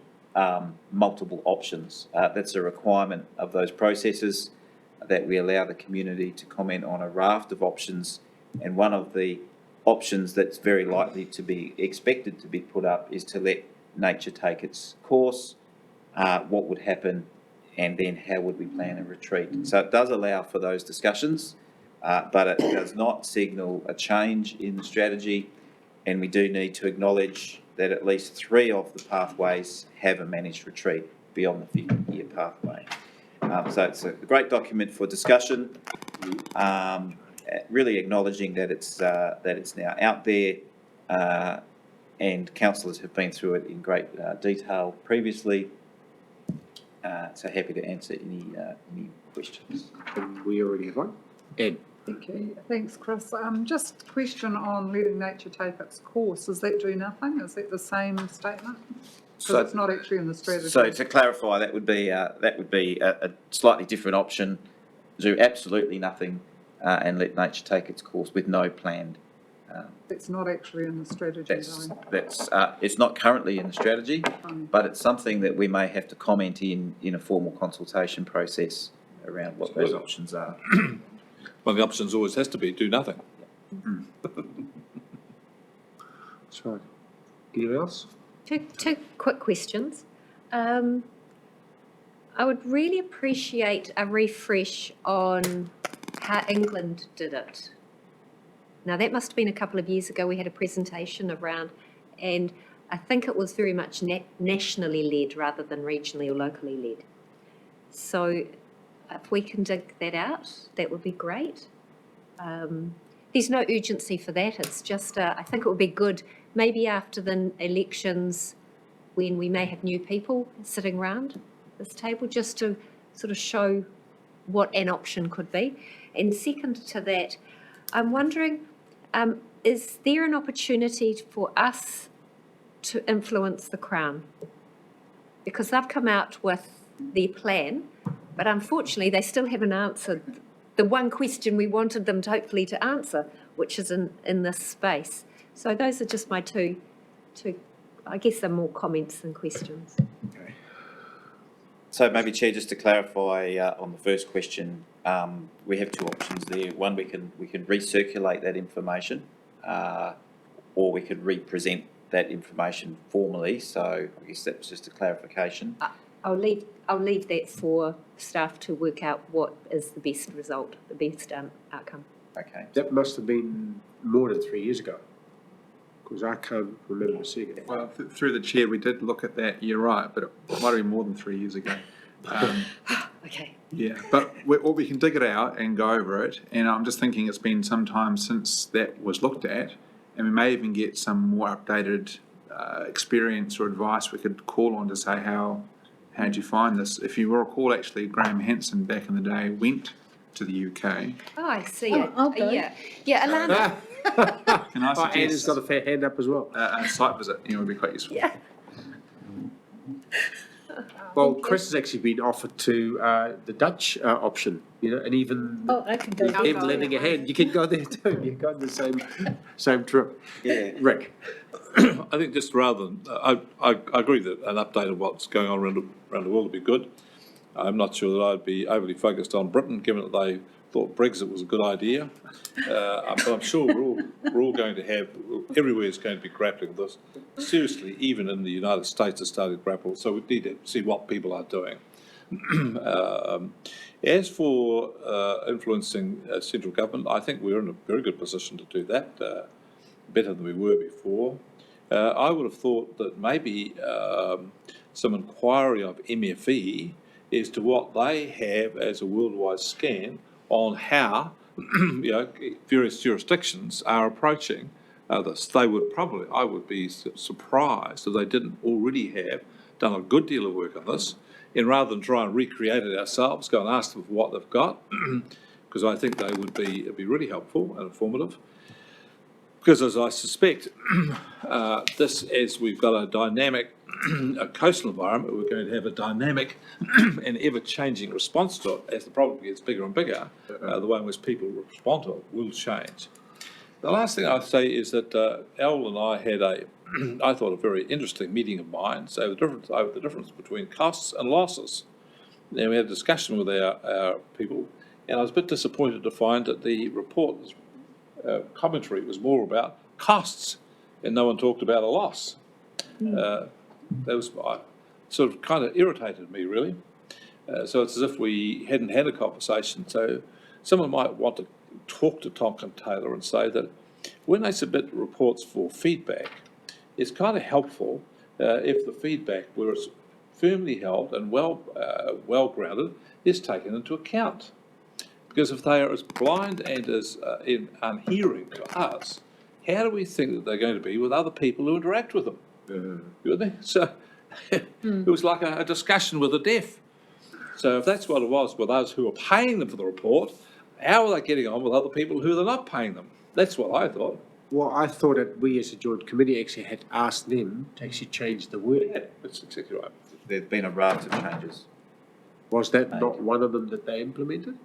multiple options. That's a requirement of those processes, that we allow the community to comment on a raft of options. And one of the options that's very likely to be expected to be put up is to let nature take its course, what would happen, and then how would we plan a retreat. So it does allow for those discussions, but it does not signal a change in the strategy, and we do need to acknowledge that at least 3 of the pathways have a managed retreat beyond the 50-year pathway. So it's a great document for discussion, really acknowledging that it's now out there, and councillors have been through it in great detail previously. So happy to answer any questions. We already have one. Ed? Okay, thanks, Chris. Just a question on letting nature take its course. Does that do nothing? Is that the same statement? So- Because it's not actually in the strategy. So to clarify, that would be a slightly different option. Do absolutely nothing and let nature take its course with no planned. It's not actually in the strategy, though. It's not currently in the strategy, but it's something that we may have to comment in a formal consultation process around what those options are. One of the options always has to be do nothing. That's right. Anyone else? Two quick questions. I would really appreciate a refresh on how England did it. Now, that must have been a couple of years ago. We had a presentation around, and I think it was very much nationally led rather than regionally or locally led. So if we can dig that out, that would be great. There's no urgency for that. It's just, I think it would be good, maybe after the elections, when we may have new people sitting around this table, just to sort of show what an option could be. And second to that, I'm wondering, is there an opportunity for us to influence the Crown? Because they've come out with their plan, but unfortunately they still haven't answered the one question we wanted them to hopefully to answer, which is in this space. So those are just my two, I guess they're more comments than questions. Okay. So maybe, Chair, just to clarify on the first question, we have two options there. One, we can recirculate that information, or we could represent that information formally. So I guess that was just a clarification. I'll leave that for staff to work out what is the best result, the best outcome. Okay. That must have been more than 3 years ago, because I can't remember seeing it. Well, through the chair, we did look at that, you're right, but it might have been more than 3 years ago. Okay. Yeah, but we can dig it out and go over it, and I'm just thinking it's been some time since that was looked at, and we may even get some more updated experience or advice we could call on to say how did you find this? If you recall, actually, Graham Hanson back in the day went to the UK. Oh, I see Oh, it. I'll go. Yeah, Alana. Can I suggest Anna's got a fair hand up as well. a site visit? Would be quite useful. Yeah. Well, Chris has actually been offered to the Dutch option, and even Oh, I can go I'll there. him go lending a that way. hand, you can go there too. You go on the same trip. Yeah. Rick? I think just rather than, I agree that an update of what's going on around the world would be good. I'm not sure that I'd be overly focused on Britain, given that they thought Brexit was a good idea. But I'm sure we're all going to have, everywhere is going to be grappling with this. Seriously, even in the United States, it's started to grapple, so we need to see what people are doing. As for influencing central government, I think we're in a very good position to do that, better than we were before. I would have thought that maybe some inquiry of MFE as to what they have as a worldwide scan on how various jurisdictions are approaching this. They would probably, I would be surprised if they didn't already have done a good deal of work on this, and rather than try and recreate it ourselves, go and ask them for what they've got, because I think they would be really helpful and informative. Because as I suspect, as we've got a dynamic coastal environment, we're going to have a dynamic and ever-changing response to it. As the problem gets bigger and bigger, the way in which people respond to it will change. The last thing I'd say is that Al and I had I thought, a very interesting meeting of minds over the difference between costs and losses. And we had a discussion with our people, and I was a bit disappointed to find that the report's commentary was more about costs, and no one talked about a loss. That was sort of kind of irritated me, really. So it's as if we hadn't had a conversation. So someone might want to talk to Tonkin Taylor and say that when they submit reports for feedback, it's kind of helpful if the feedback, where it's firmly held and well grounded, is taken into account. Because if they are as blind and as unhearing to us how do we think that they're going to be with other people who interact with them? You with me? So it was like a discussion with the deaf. So if that's what it was with those who are paying them for the report, how are they getting on with other people who are not paying them? That's what I thought. Well, I thought that we as a joint committee actually had asked them to actually change the wording. Yeah, that's exactly right. There's been a raft of changes. Was that not one of them that they implemented?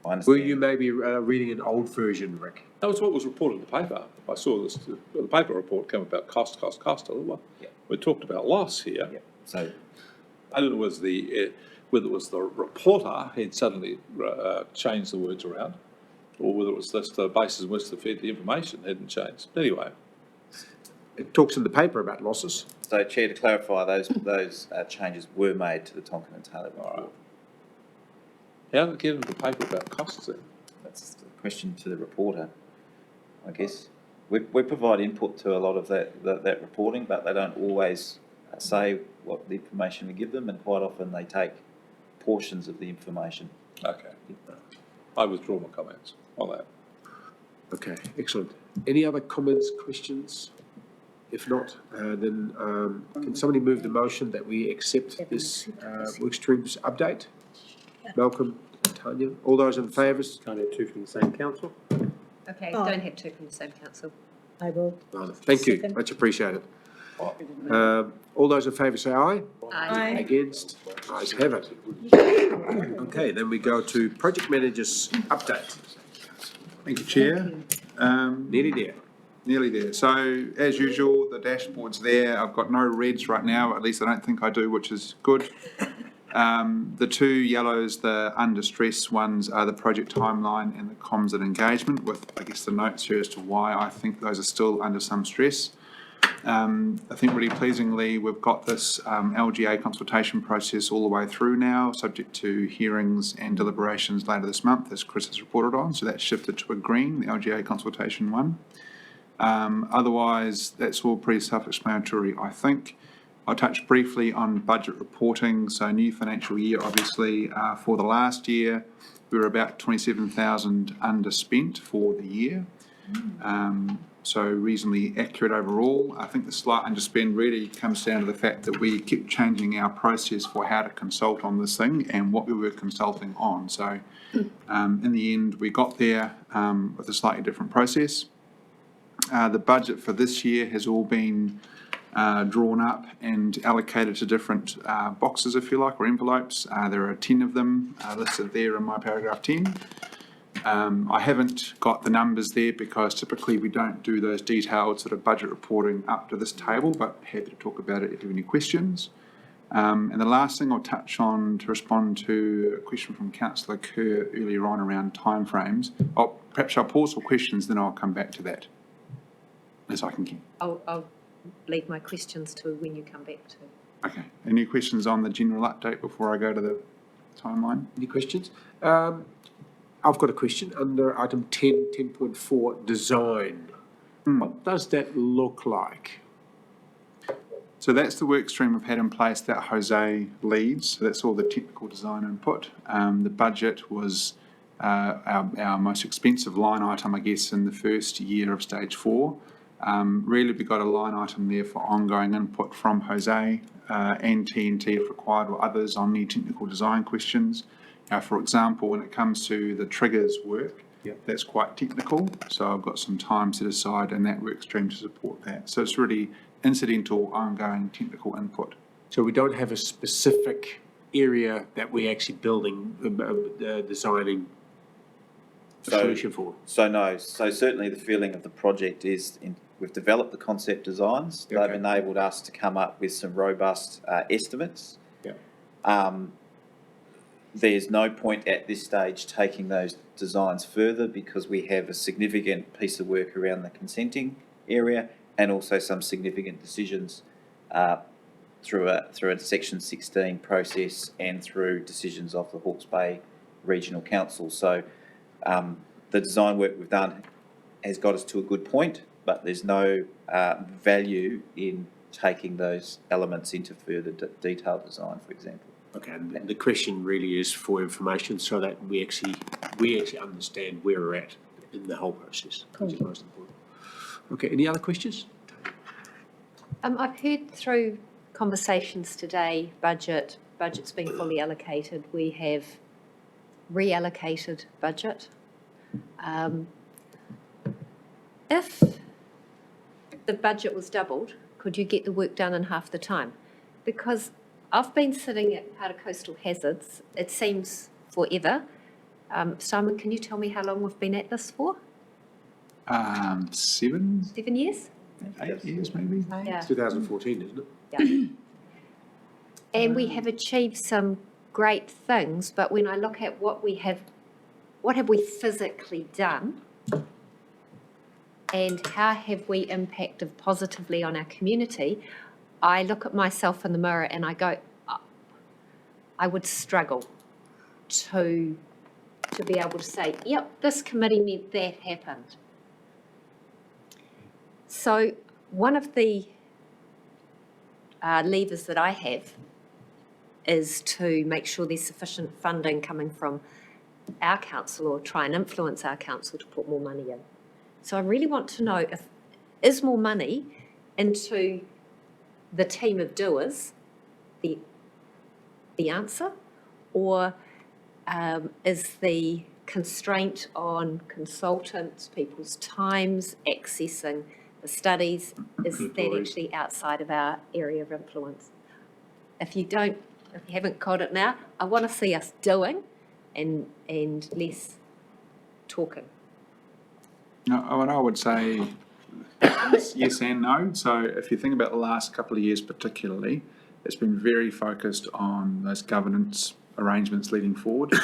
I Were understand. you maybe reading an old version, Rick? That was what was reported in the paper. I saw this, the paper report came about cost. Yeah. We talked about loss here. Yeah. So I don't know whether it was the reporter had suddenly changed the words around, or whether it was just the basis on which they fed the information hadn't changed. Anyway, It talks in the paper about losses. So, Chair, to clarify, those changes were made to the Tonkin and Taylor report. how did it get into the paper about costs then? That's the question to the reporter, I guess. We provide input to a lot of that reporting, but they don't always say what the information we give them, and quite often they take portions of the information. Okay. I withdraw my comments on that. Okay, excellent. Any other comments, questions? If not, then can somebody move the motion that we accept this workstreams update? Malcolm, Tanya, all those in favour? Can't have two from the same council. Okay, Oh. don't have two from the same council. I will. Thank you, Second. much appreciated. All those in favour say aye. Aye. Against? Ayes have it. Okay, then we go to project managers update. Thank you, Chair. Nearly there. Nearly there. So, as usual, the dashboard's there. I've got no reds right now, at least I don't think I do, which is good. The two yellows, the under stress ones, are the project timeline and the comms and engagement, with, I guess, the notes here as to why I think those are still under some stress. I think really pleasingly, we've got this LGA consultation process all the way through now, subject to hearings and deliberations later this month, as Chris has reported on. So that's shifted to a green, the LGA consultation one. Otherwise, that's all pretty self-explanatory, I think. I'll touch briefly on budget reporting. So new financial year, obviously, for the last year, we were about 27,000 underspent for the year. So reasonably accurate overall. I think the slight underspend really comes down to the fact that we kept changing our process for how to consult on this thing and what we were consulting on. So in the end, we got there with a slightly different process. The budget for this year has all been drawn up and allocated to different boxes, if you like, or envelopes. There are 10 of them listed there in my paragraph 10. I haven't got the numbers there because typically we don't do those detailed sort of budget reporting up to this table, but happy to talk about it if you have any questions. And the last thing I'll touch on to respond to a question from Councillor Kerr earlier on around timeframes. Perhaps I'll pause for questions, then I'll come back to that as I can. I'll leave my questions to when you come back to. Okay. Any questions on the general update before I go to the timeline? Any questions? I've got a question under item 10.4, design. What does that look like? So that's the work stream we've had in place that Jose leads. So that's all the technical design input. The budget was our most expensive line item, I guess, in the first year of stage 4. Really, we got a line item there for ongoing input from Jose and TNT if required, or others on the technical design questions. For example, when it comes to the triggers work, that's quite technical. So I've got some time set aside in that work stream to support that. So it's really incidental, ongoing technical input. So we don't have a specific area that we're actually building, designing a solution for? So no. So certainly the feeling of the project is we've developed the concept designs. Okay. They've enabled us to come up with some robust estimates. There's no point at this stage taking those designs further because we have a significant piece of work around the consenting area and also some significant decisions through a Section 16 process and through decisions of the Hawke's Bay Regional Council. So the design work we've done has got us to a good point, but there's no value in taking those elements into further detailed design, for example. Okay, and the question really is for information so that we actually understand where we're at. in the whole process, Cool. which is most important. Okay, any other questions? I've heard through conversations today, budget's been fully allocated. We have reallocated budget. If the budget was doubled, could you get the work done in half the time? Because I've been sitting at part of coastal hazards, it seems forever. Simon, can you tell me how long we've been at this for? 7, 7 years? 8 years maybe? Yeah. 2014, isn't it? Yeah. And we have achieved some great things, but when I look at what have we physically done? And how have we impacted positively on our community? I look at myself in the mirror and I go, I would struggle to be able to say, yep, this committee meant that happened. So one of the levers that I have is to make sure there's sufficient funding coming from our council or try and influence our council to put more money in. So I really want to know is more money into the team of doers the answer, or is the constraint on consultants, people's times, accessing the studies, is that actually outside of our area of influence? If you haven't caught it now, I want to see us doing and less talking. No, and I would say yes and no. So if you think about the last couple of years particularly, it's been very focused on those governance arrangements leading forward.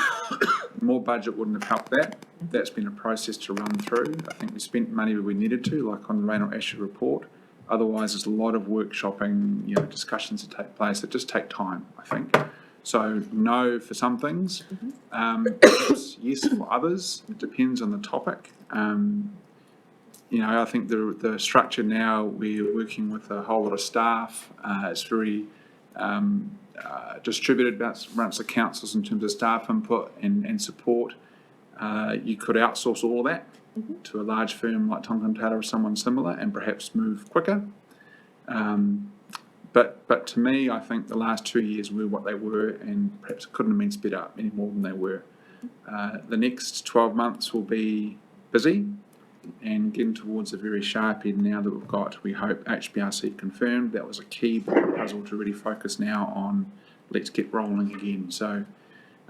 More budget wouldn't have helped that. That's been a process to run through. I think we spent money where we needed to, like on the Rain or Asher report. Otherwise, there's a lot of workshopping, discussions that take place that just take time, I think. So no for some things, yes for others. It depends on the topic. I think the structure now, we're working with a whole lot of staff. It's very distributed amongst the councils in terms of staff input and support. You could outsource all of that to a large firm like Tangoio or someone similar and perhaps move quicker. But to me, I think the last 2 years were what they were, and perhaps couldn't have been sped up any more than they were. The next 12 months will be busy and getting towards a very sharp end now that we've got, we hope, HBRC confirmed. That was a key puzzle to really focus now on let's get rolling again. So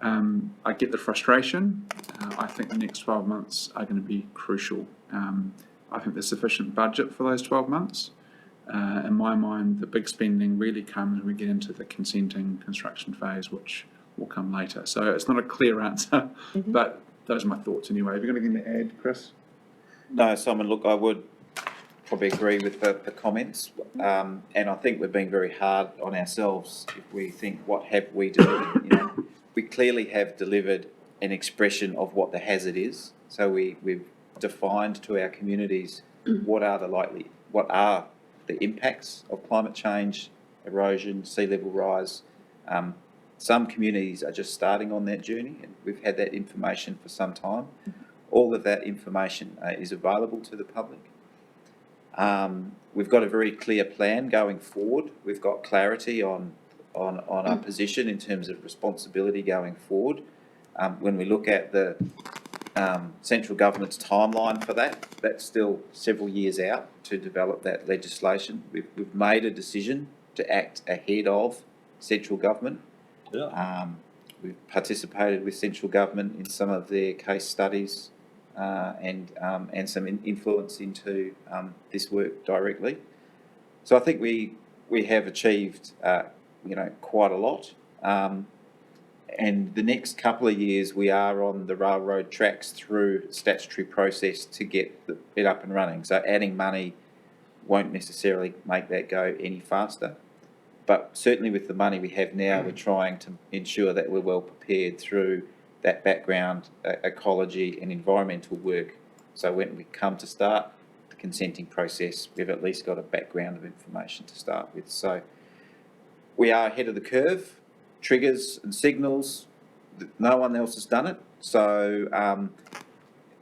I get the frustration. I think the next 12 months are going to be crucial. I think there's sufficient budget for those 12 months. In my mind, the big spending really comes when we get into the consenting construction phase, which will come later. So it's not a clear answer, but those are my thoughts anyway. Have you got anything to add, Chris? No, Simon, look, I would probably agree with the comments, and I think we're being very hard on ourselves if we think, what have we delivered? We clearly have delivered an expression of what the hazard is. So we've defined to our communities what are the impacts of climate change, erosion, sea level rise. Some communities are just starting on that journey, and we've had that information for some time. All of that information is available to the public. We've got a very clear plan going forward. We've got clarity on our position in terms of responsibility going forward. When we look at the central government's timeline for that, that's still several years out to develop that legislation. We've made a decision to act ahead of central government. Yeah. We've participated with central government in some of their case studies and some influence into this work directly. So I think we have achieved quite a lot. And the next couple of years, we are on the railroad tracks through statutory process to get it up and running. So adding money won't necessarily make that go any faster. But certainly with the money we have now, we're trying to ensure that we're well prepared through that background ecology and environmental work. So when we come to start the consenting process, we've at least got a background of information to start with. So we are ahead of the curve. Triggers and signals, no one else has done it. So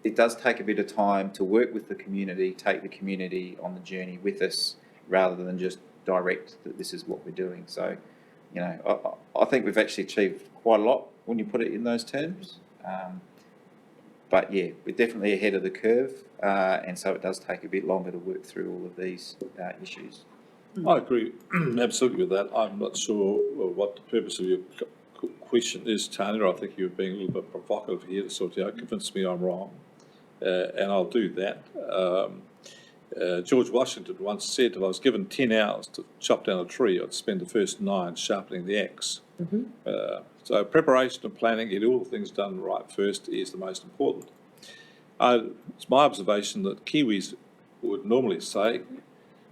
it does take a bit of time to work with the community, take the community on the journey with us, rather than just direct that this is what we're doing. So, you know, I think we've actually achieved quite a lot when you put it in those terms. But yeah, we're definitely ahead of the curve, and so it does take a bit longer to work through all of these issues. I agree absolutely with that. I'm not sure what the purpose of your question is, Tanya. I think you're being a little bit provocative here to sort of convince me I'm wrong, and I'll do that. George Washington once said, if I was given 10 hours to chop down a tree, I'd spend the first 9 sharpening the axe. So preparation and planning, getting all the things done right first is the most important. It's my observation that Kiwis would normally say,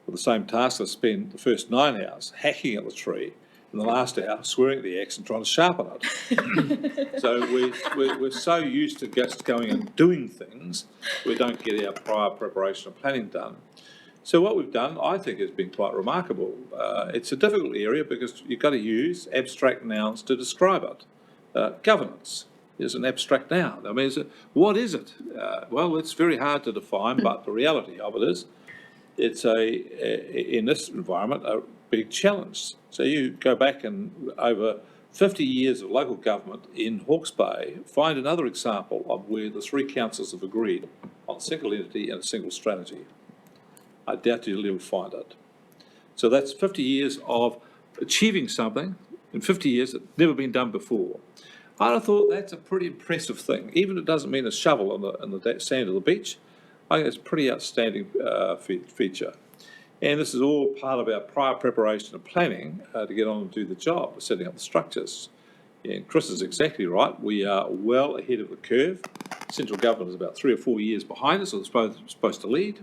for the same task, they spend the first 9 hours hacking at the tree, and the last hour swearing at the axe and trying to sharpen it. So we're so used to just going and doing things, we don't get our prior preparation and planning done. So what we've done, I think, has been quite remarkable. It's a difficult area because you've got to use abstract nouns to describe it. Governance is an abstract noun. I mean, what is it? Well, it's very hard to define, but the reality of it is it's in this environment, a big challenge. So you go back and over 50 years of local government in Hawke's Bay, find another example of where the 3 councils have agreed on a single entity and a single strategy. I doubt you'll ever find it. So that's 50 years of achieving something in 50 years that's never been done before. I thought that's a pretty impressive thing. Even if it doesn't mean a shovel in the sand of the beach, I think it's a pretty outstanding feature. And this is all part of our prior preparation and planning to get on and do the job of setting up the structures. And Chris is exactly right. We are well ahead of the curve. Central government is about 3 or 4 years behind us, or supposed to lead,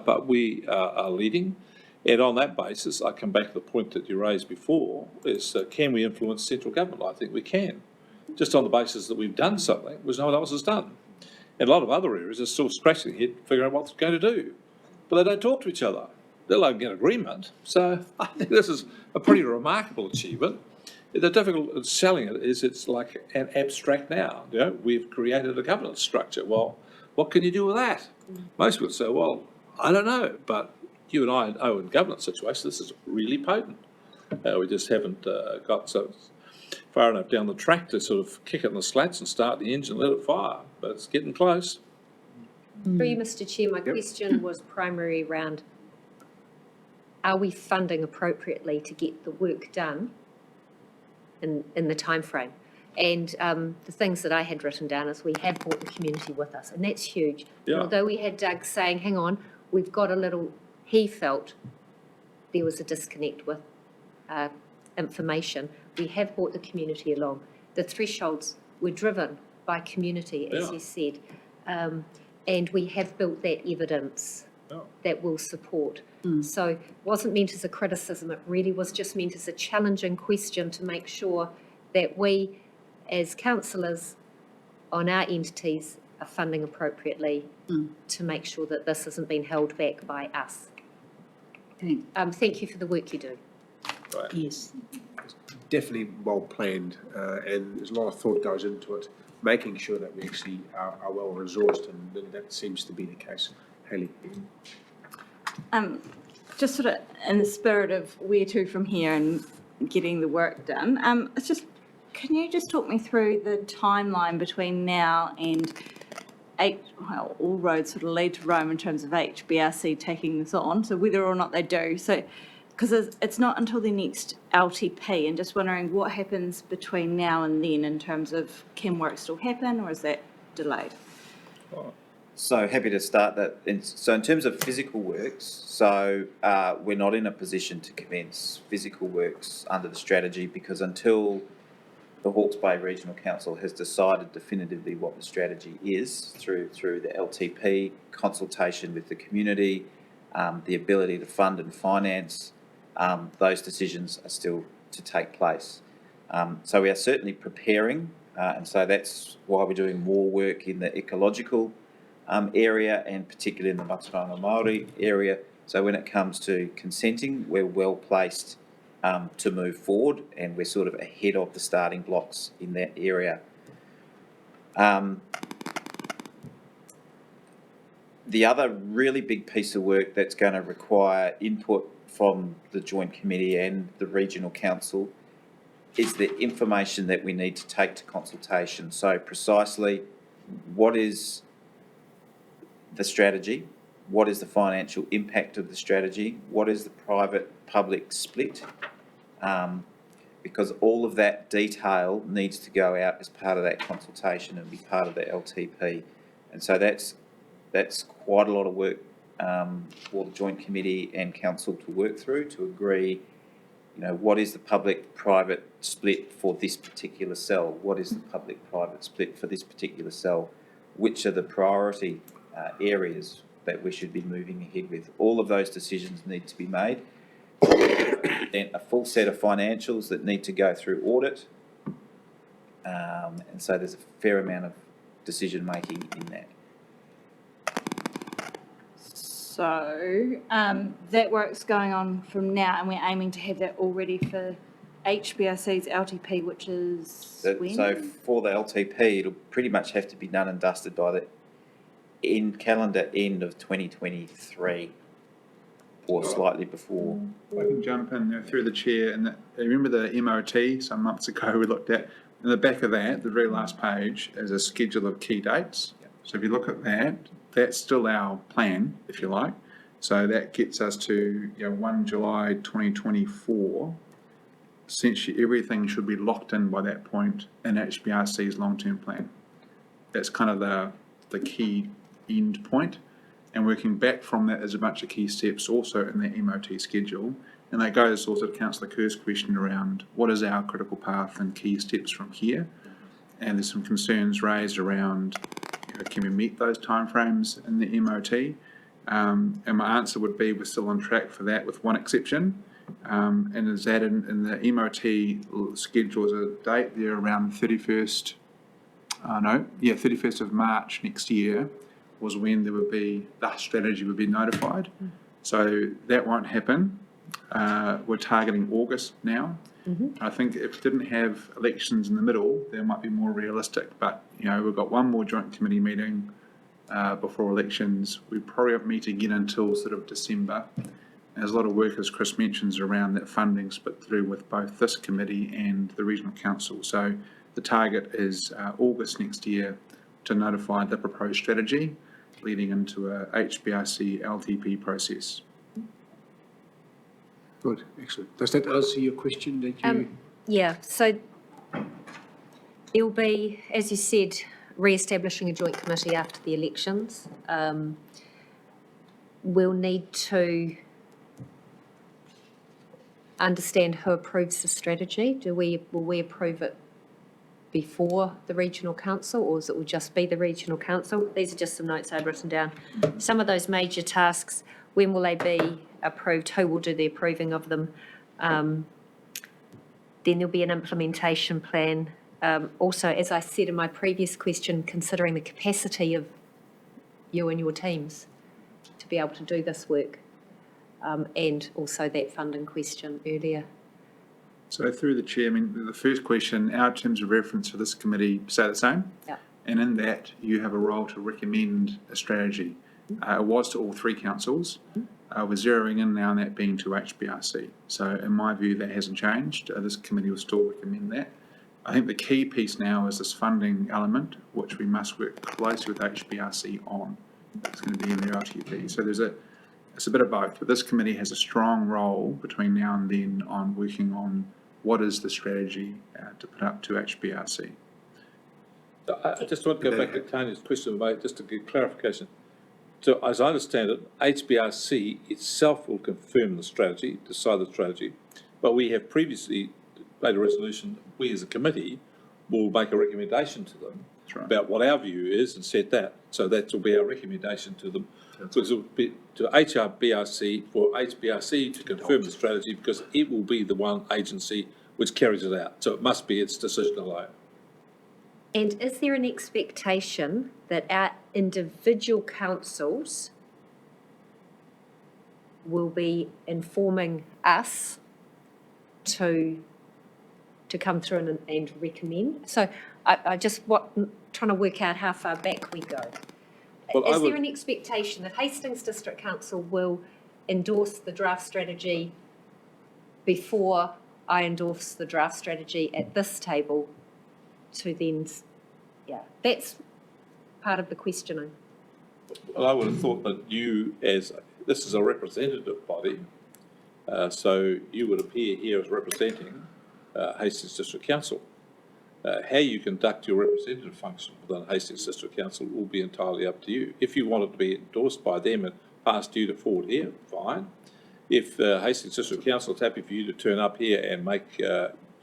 but we are leading. And on that basis, I come back to the point that you raised before, is can we influence central government? I think we can, just on the basis that we've done something which no one else has done. And a lot of other areas are still scratching their head, figuring out what they're going to do. But they don't talk to each other. They'll not get agreement. So I think this is a pretty remarkable achievement. The difficult in selling it is it's like an abstract noun. You know, we've created a governance structure. Well, what can you do with that? Most people say, well, I don't know. But you and I know in governance situations, this is really potent. We just haven't got so far enough down the track to sort of kick it in the slats and start the engine and let it fire. But it's getting close. Through you, Mr. Chair, my question was primarily around, are we funding appropriately to get the work done in the time frame? And the things that I had written down is we have brought the community with us, and that's huge. Yeah. And although we had Doug saying, hang on, we've got a little, he felt there was a disconnect with information. We have brought the community along. The thresholds were driven by community, as you said, and we have built that evidence that will support. So it wasn't meant as a criticism, it really was just meant as a challenging question to make sure that we, as councillors on our entities, are funding appropriately to make sure that this isn't being held back by us. Thank you for the work you do. Right. Yes. Definitely well planned, and there's a lot of thought goes into it, making sure that we actually are well resourced, and that seems to be the case. Hayley. Just sort of in the spirit of where to from here and getting the work done, it's just, can you just talk me through the timeline between now and all roads sort of lead to Rome in terms of HBRC taking this on, so whether or not they do, so, because it's not until the next LTP, and just wondering what happens between now and then in terms of can work still happen, or is that delayed? So happy to start that. So in terms of physical works, so we're not in a position to commence physical works under the strategy because until the Hawke's Bay Regional Council has decided definitively what the strategy is through the LTP, consultation with the community, the ability to fund and finance, those decisions are still to take place. So we are certainly preparing, and so that's why we're doing more work in the ecological area, and particularly in the Mataranga Māori area. So when it comes to consenting, we're well placed to move forward, and we're sort of ahead of the starting blocks in that area. The other really big piece of work that's going to require input from the Joint Committee and the Regional Council is the information that we need to take to consultation. So precisely, what is the strategy? What is the financial impact of the strategy? What is the private-public split? Because all of that detail needs to go out as part of that consultation and be part of the LTP. And so that's quite a lot of work for the Joint Committee and Council to work through to agree, what is the public-private split for this particular cell? What is the public-private split for this particular cell? Which are the priority areas that we should be moving ahead with? All of those decisions need to be made. Then a full set of financials that need to go through audit. And so there's a fair amount of decision-making in that. So that work's going on from now, and we're aiming to have that all ready for HBRC's LTP, which is when? So for the LTP, it'll pretty much have to be done and dusted by the calendar end of 2023 or slightly before. I can jump in there through the chair, and remember the MOT some months ago we looked at? In the back of that, the very last page, is a schedule of key dates. So if you look at that, that's still our plan, if you like. So that gets us to 1 July 2024. Essentially, everything should be locked in by that point in HBRC's long-term plan. That's kind of the key end point. And working back from that, there's a bunch of key steps also in the MOT schedule. And that goes also to Councillor Kerr's question around what is our critical path and key steps from here. And there's some concerns raised around, can we meet those timeframes in the MOT? And my answer would be we're still on track for that with one exception. And is that in the MOT schedule is a date there around 31st of March next year was when the strategy would be notified. So that won't happen. We're targeting August now. I think if we didn't have elections in the middle, they might be more realistic. But, we've got one more Joint Committee meeting before elections. We probably won't meet again until sort of December. There's a lot of work, as Chris mentions, around that funding split through with both this committee and the Regional Council. So the target is August next year to notify the proposed strategy leading into a HBRC LTP process. Good, excellent. Does that answer your question that you? Yeah, so it'll be, as you said, re-establishing a joint committee after the elections. We'll need to understand who approves the strategy. Will we approve it before the Regional Council, or will just be the Regional Council? These are just some notes I've written down. Some of those major tasks, when will they be approved? Who will do the approving of them? Then there'll be an implementation plan. Also, as I said in my previous question, considering the capacity of you and your teams to be able to do this work, and also that funding question earlier. So through the chair, the first question, our terms of reference for this committee stay the same. Yeah. And in that, you have a role to recommend a strategy. It was to all three councils. We're zeroing in now on that being to HBRC. So in my view, that hasn't changed. This committee will still recommend that. I think the key piece now is this funding element, which we must work closely with HBRC on. That's going to be in their LTP. So it's a bit of both, but this committee has a strong role between now and then on working on what is the strategy to put up to HBRC. I just want to go back to Tanya's question, mate, just to get clarification. So as I understand it, HBRC itself will confirm the strategy, decide the strategy, but we have previously made a resolution, we as a committee will make a recommendation to them about what our view is and set that. So that will be our recommendation to them. Because it will be to HBRC for HBRC to confirm the strategy, because it will be the one agency which carries it out. So it must be its decision alone. And is there an expectation that our individual councils will be informing us to come through and recommend? So I just trying to work out how far back we go. Well, I Is there would- an expectation that Hastings District Council will endorse the draft strategy before I endorse the draft strategy at this table to then, yeah, that's part of the questioning. Well, I would have thought that you, as, this is a representative body, so you would appear here as representing Hastings District Council. How you conduct your representative function within Hastings District Council will be entirely up to you. If you want it to be endorsed by them and passed you to forward here, fine. If Hastings District Council is happy for you to turn up here and make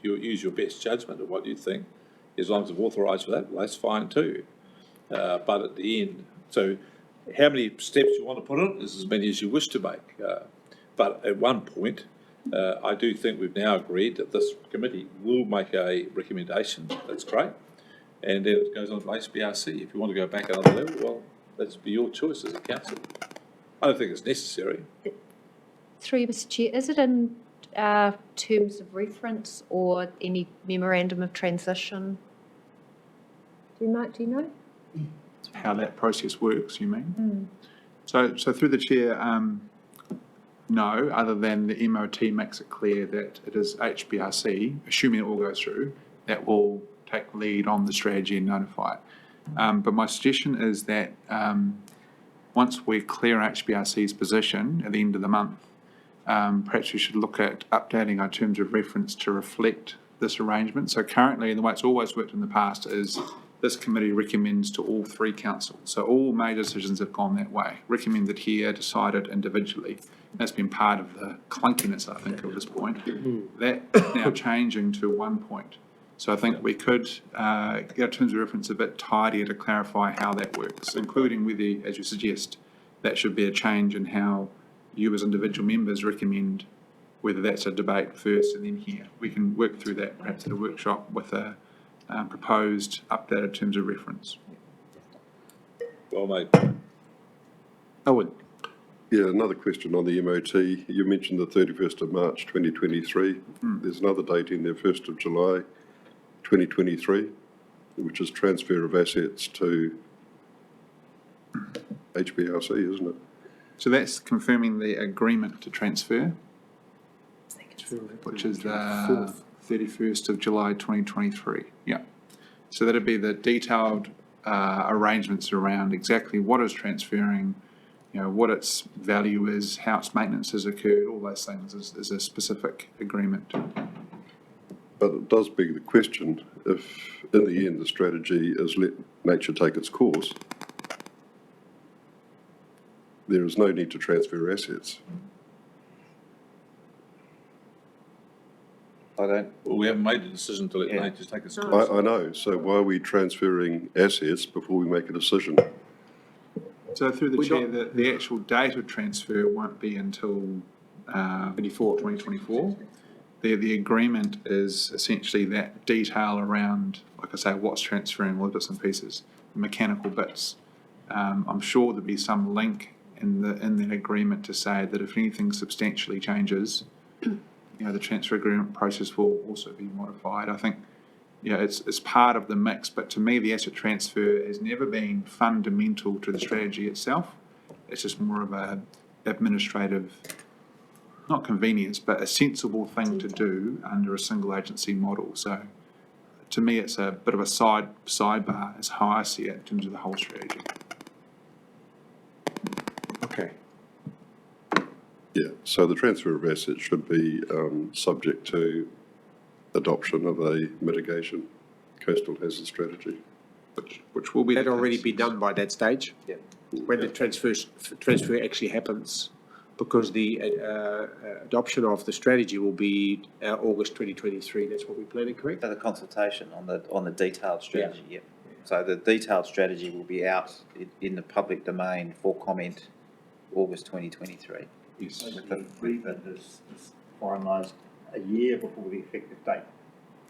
use your best judgment of what you think, as long as it's authorised for that, well, that's fine too. But at the end, so how many steps you want to put on it is as many as you wish to make. But at one point, I do think we've now agreed that this committee will make a recommendation. That's great. And then it goes on to HBRC. If you want to go back another level, well, that's be your choice as a council. I don't think it's necessary. Through you, Mr Chair, is it in terms of reference or any memorandum of transition? Do you know? How that process works, you mean? So through the chair, no, other than the MOT makes it clear that it is HBRC, assuming it all goes through, that will take lead on the strategy and notify it. But my suggestion is that once we clear HBRC's position at the end of the month, perhaps we should look at updating our terms of reference to reflect this arrangement. So currently, the way it's always worked in the past is this committee recommends to all three councils. So all major decisions have gone that way, recommended here, decided individually. That's been part of the clunkiness, I think, of this point. That's now changing to one point. So I think we could get our terms of reference a bit tidier to clarify how that works, including whether, as you suggest, that should be a change in how you as individual members recommend, whether that's a debate first and then here. We can work through that perhaps at a workshop with a proposed updated terms of reference. Well, mate. Owen? Yeah, another question on the MOT. You mentioned the 31st of March 2023. There's another date in there, 1st of July 2023, which is transfer of assets to HBRC, isn't it? So that's confirming the agreement to transfer, which is the 31st of July 2023. Yeah. So that'd be the detailed arrangements around exactly what is transferring, you know, what its value is, how its maintenance has occurred, all those things is a specific agreement. But it does beg the question, if in the end the strategy is let nature take its course, there is no need to transfer assets. I don't, Well, we haven't made the decision to let nature take its course. I know, so why are we transferring assets before we make a decision? So through the chair, the actual date of transfer won't be until 2024. The agreement is essentially that detail around, like I say, what's transferring, all bits and pieces, the mechanical bits. I'm sure there'll be some link in that agreement to say that if anything substantially changes, you know, the transfer agreement process will also be modified. I think, yeah, it's part of the mix, but to me, the asset transfer has never been fundamental to the strategy itself. It's just more of a administrative, not convenience, but a sensible thing to do under a single agency model. So to me, it's a bit of a sidebar is how I see it in terms of the whole strategy. Okay. Yeah, so the transfer of assets should be subject to adoption of a mitigation coastal hazard strategy. Which will be That'd the already case. be done by that stage? Yeah. When the transfer actually happens, because the adoption of the strategy will be August 2023, that's what we're planning, correct? the consultation on the detailed strategy, yeah. So the detailed strategy will be out in the public domain for comment August 2023. Yes. The agreement is finalised a year before the effective date.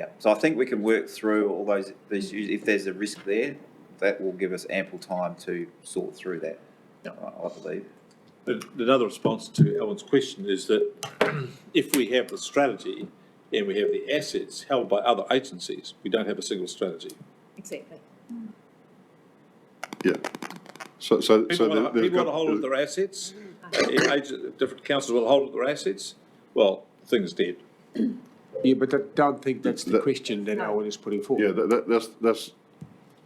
Yeah, so I think we can work through all these issues. If there's a risk there, that will give us ample time to sort through that, I believe. Another response to Alan's question is that if we have the strategy and we have the assets held by other agencies, we don't have a single strategy. Exactly. Yeah, So People want to hold on to their assets, different councils will hold on to their assets, well, the thing is dead. Yeah, but I don't think that's the question that Owen is putting forward. Yeah, that's,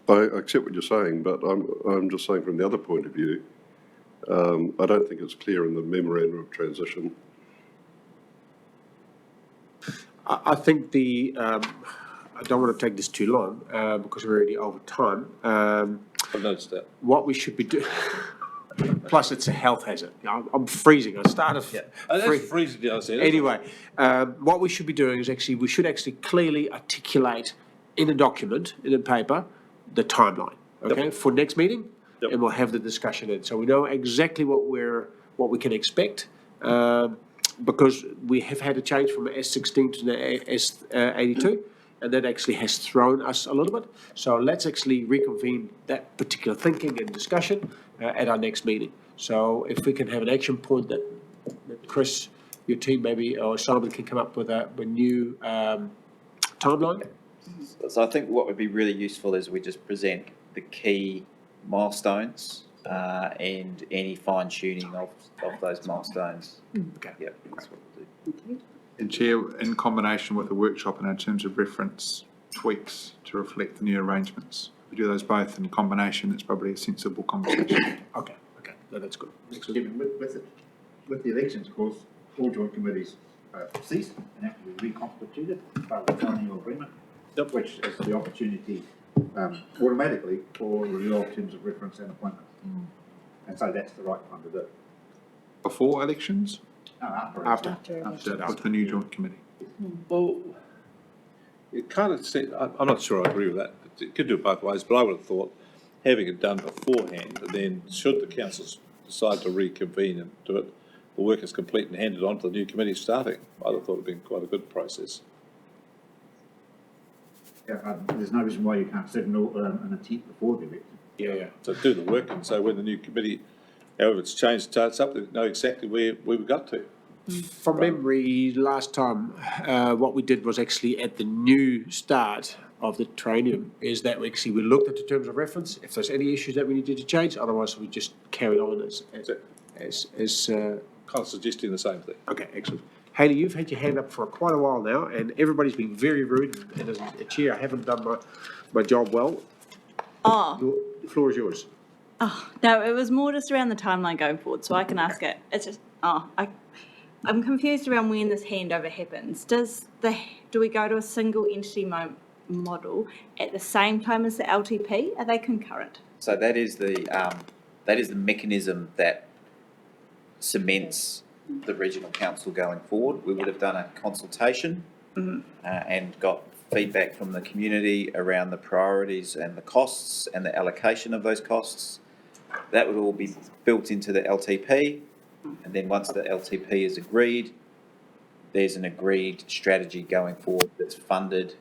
I accept what you're saying, but I'm just saying from the other point of view, I don't think it's clear in the memorandum of transition. I think I don't want to take this too long, because we're already over time. I've noticed that. What we should be doing, plus it's a health hazard. I'm freezing. I started. That's freezing down there. Anyway, what we should be doing is we should actually clearly articulate in a document, in a paper, the timeline, okay, for next meeting, and we'll have the discussion then. So we know exactly what we can expect, because we have had a change from S16 to the S82, and that actually has thrown us a little bit. So let's actually reconvene that particular thinking and discussion at our next meeting. So if we can have an action point that Chris, your team maybe, or Simon can come up with a new timeline. So I think what would be really useful is we just present the key milestones and any fine tuning of those milestones. Okay. Yeah, that's what we'll do. And Chair, in combination with the workshop and in terms of reference tweaks to reflect the new arrangements. We do those both in combination, it's probably a sensible conversation. Okay, no, that's good. Stephen, with the elections, of course, all joint committees cease and have to be reconstituted by the triennial agreement, which is the opportunity automatically for review of terms of reference and appointment. And so that's the right time to do it. Before elections, No, After. with the new joint committee. Well, it kind of, I'm not sure I agree with that. It could do it both ways, but I would have thought having it done beforehand, and then should the councils decide to reconvene and do it, the work is complete and handed on to the new committee starting. I'd have thought it'd been quite a good process. Yeah, there's no reason why you can't set an intent before the election. Yeah. So do the work and so when the new committee, however it's changed, starts up, they know exactly where we got to. From memory, last time, what we did was actually at the new start of the training is that we looked at the terms of reference, if there's any issues that we needed to change, otherwise we just carried on as Kind of suggesting the same thing. okay, excellent. Hayley, you've had your hand up for quite a while now, and everybody's been very rude, and as a chair, I haven't done my job well. Oh, The floor is yours. no, it was more just around the timeline going forward, so I can ask it. It's just, I'm confused around when this handover happens. Do we go to a single entity model at the same time as the LTP? Are they concurrent? So that is the mechanism that cements the regional council going forward. We would have done a consultation and got feedback from the community around the priorities and the costs and the allocation of those costs. That would all be built into the LTP, and then once the LTP is agreed, there's an agreed strategy going forward that's funded,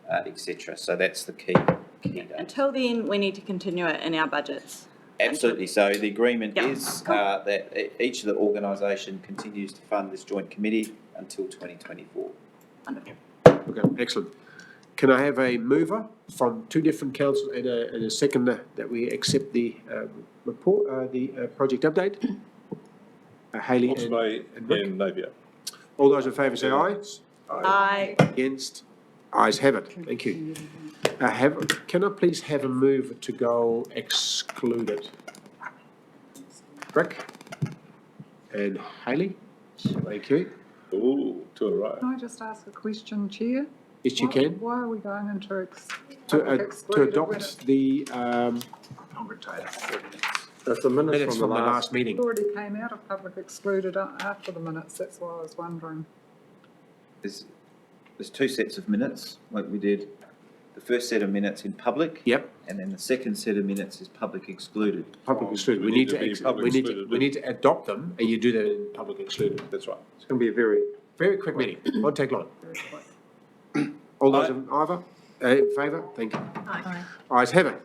etc. So that's the key date. Until then, we need to continue it in our budgets. Absolutely. So the agreement Yep. is that each of the organisation continues to fund this joint committee until 2024. Wonderful. Okay, excellent. Can I have a mover from two different councils and a seconder that we accept the report, the project update? Hayley and Rick. And Napier. All those in favour say aye. Aye. Against? Ayes have it. Thank you. Can I please have a mover to go excluded? Rick? And Hayley? Thank you. Ooh, two in a row. Can I just ask a question, Chair? Yes, you can. Why are we going into To excluded when adopt the That's the minutes minutes from the last meeting. it already came out of public excluded after the minutes? That's why I was wondering. There's two sets of minutes, like we did the first set of minutes in public. Yep. And then the second set of minutes is public excluded. Public excluded. we need to be public We need to adopt them, and you do that in public excluded. That's right. It's going to be a very quick meeting. Won't take long. All those in favour? Thank you. Aye. Ayes have it.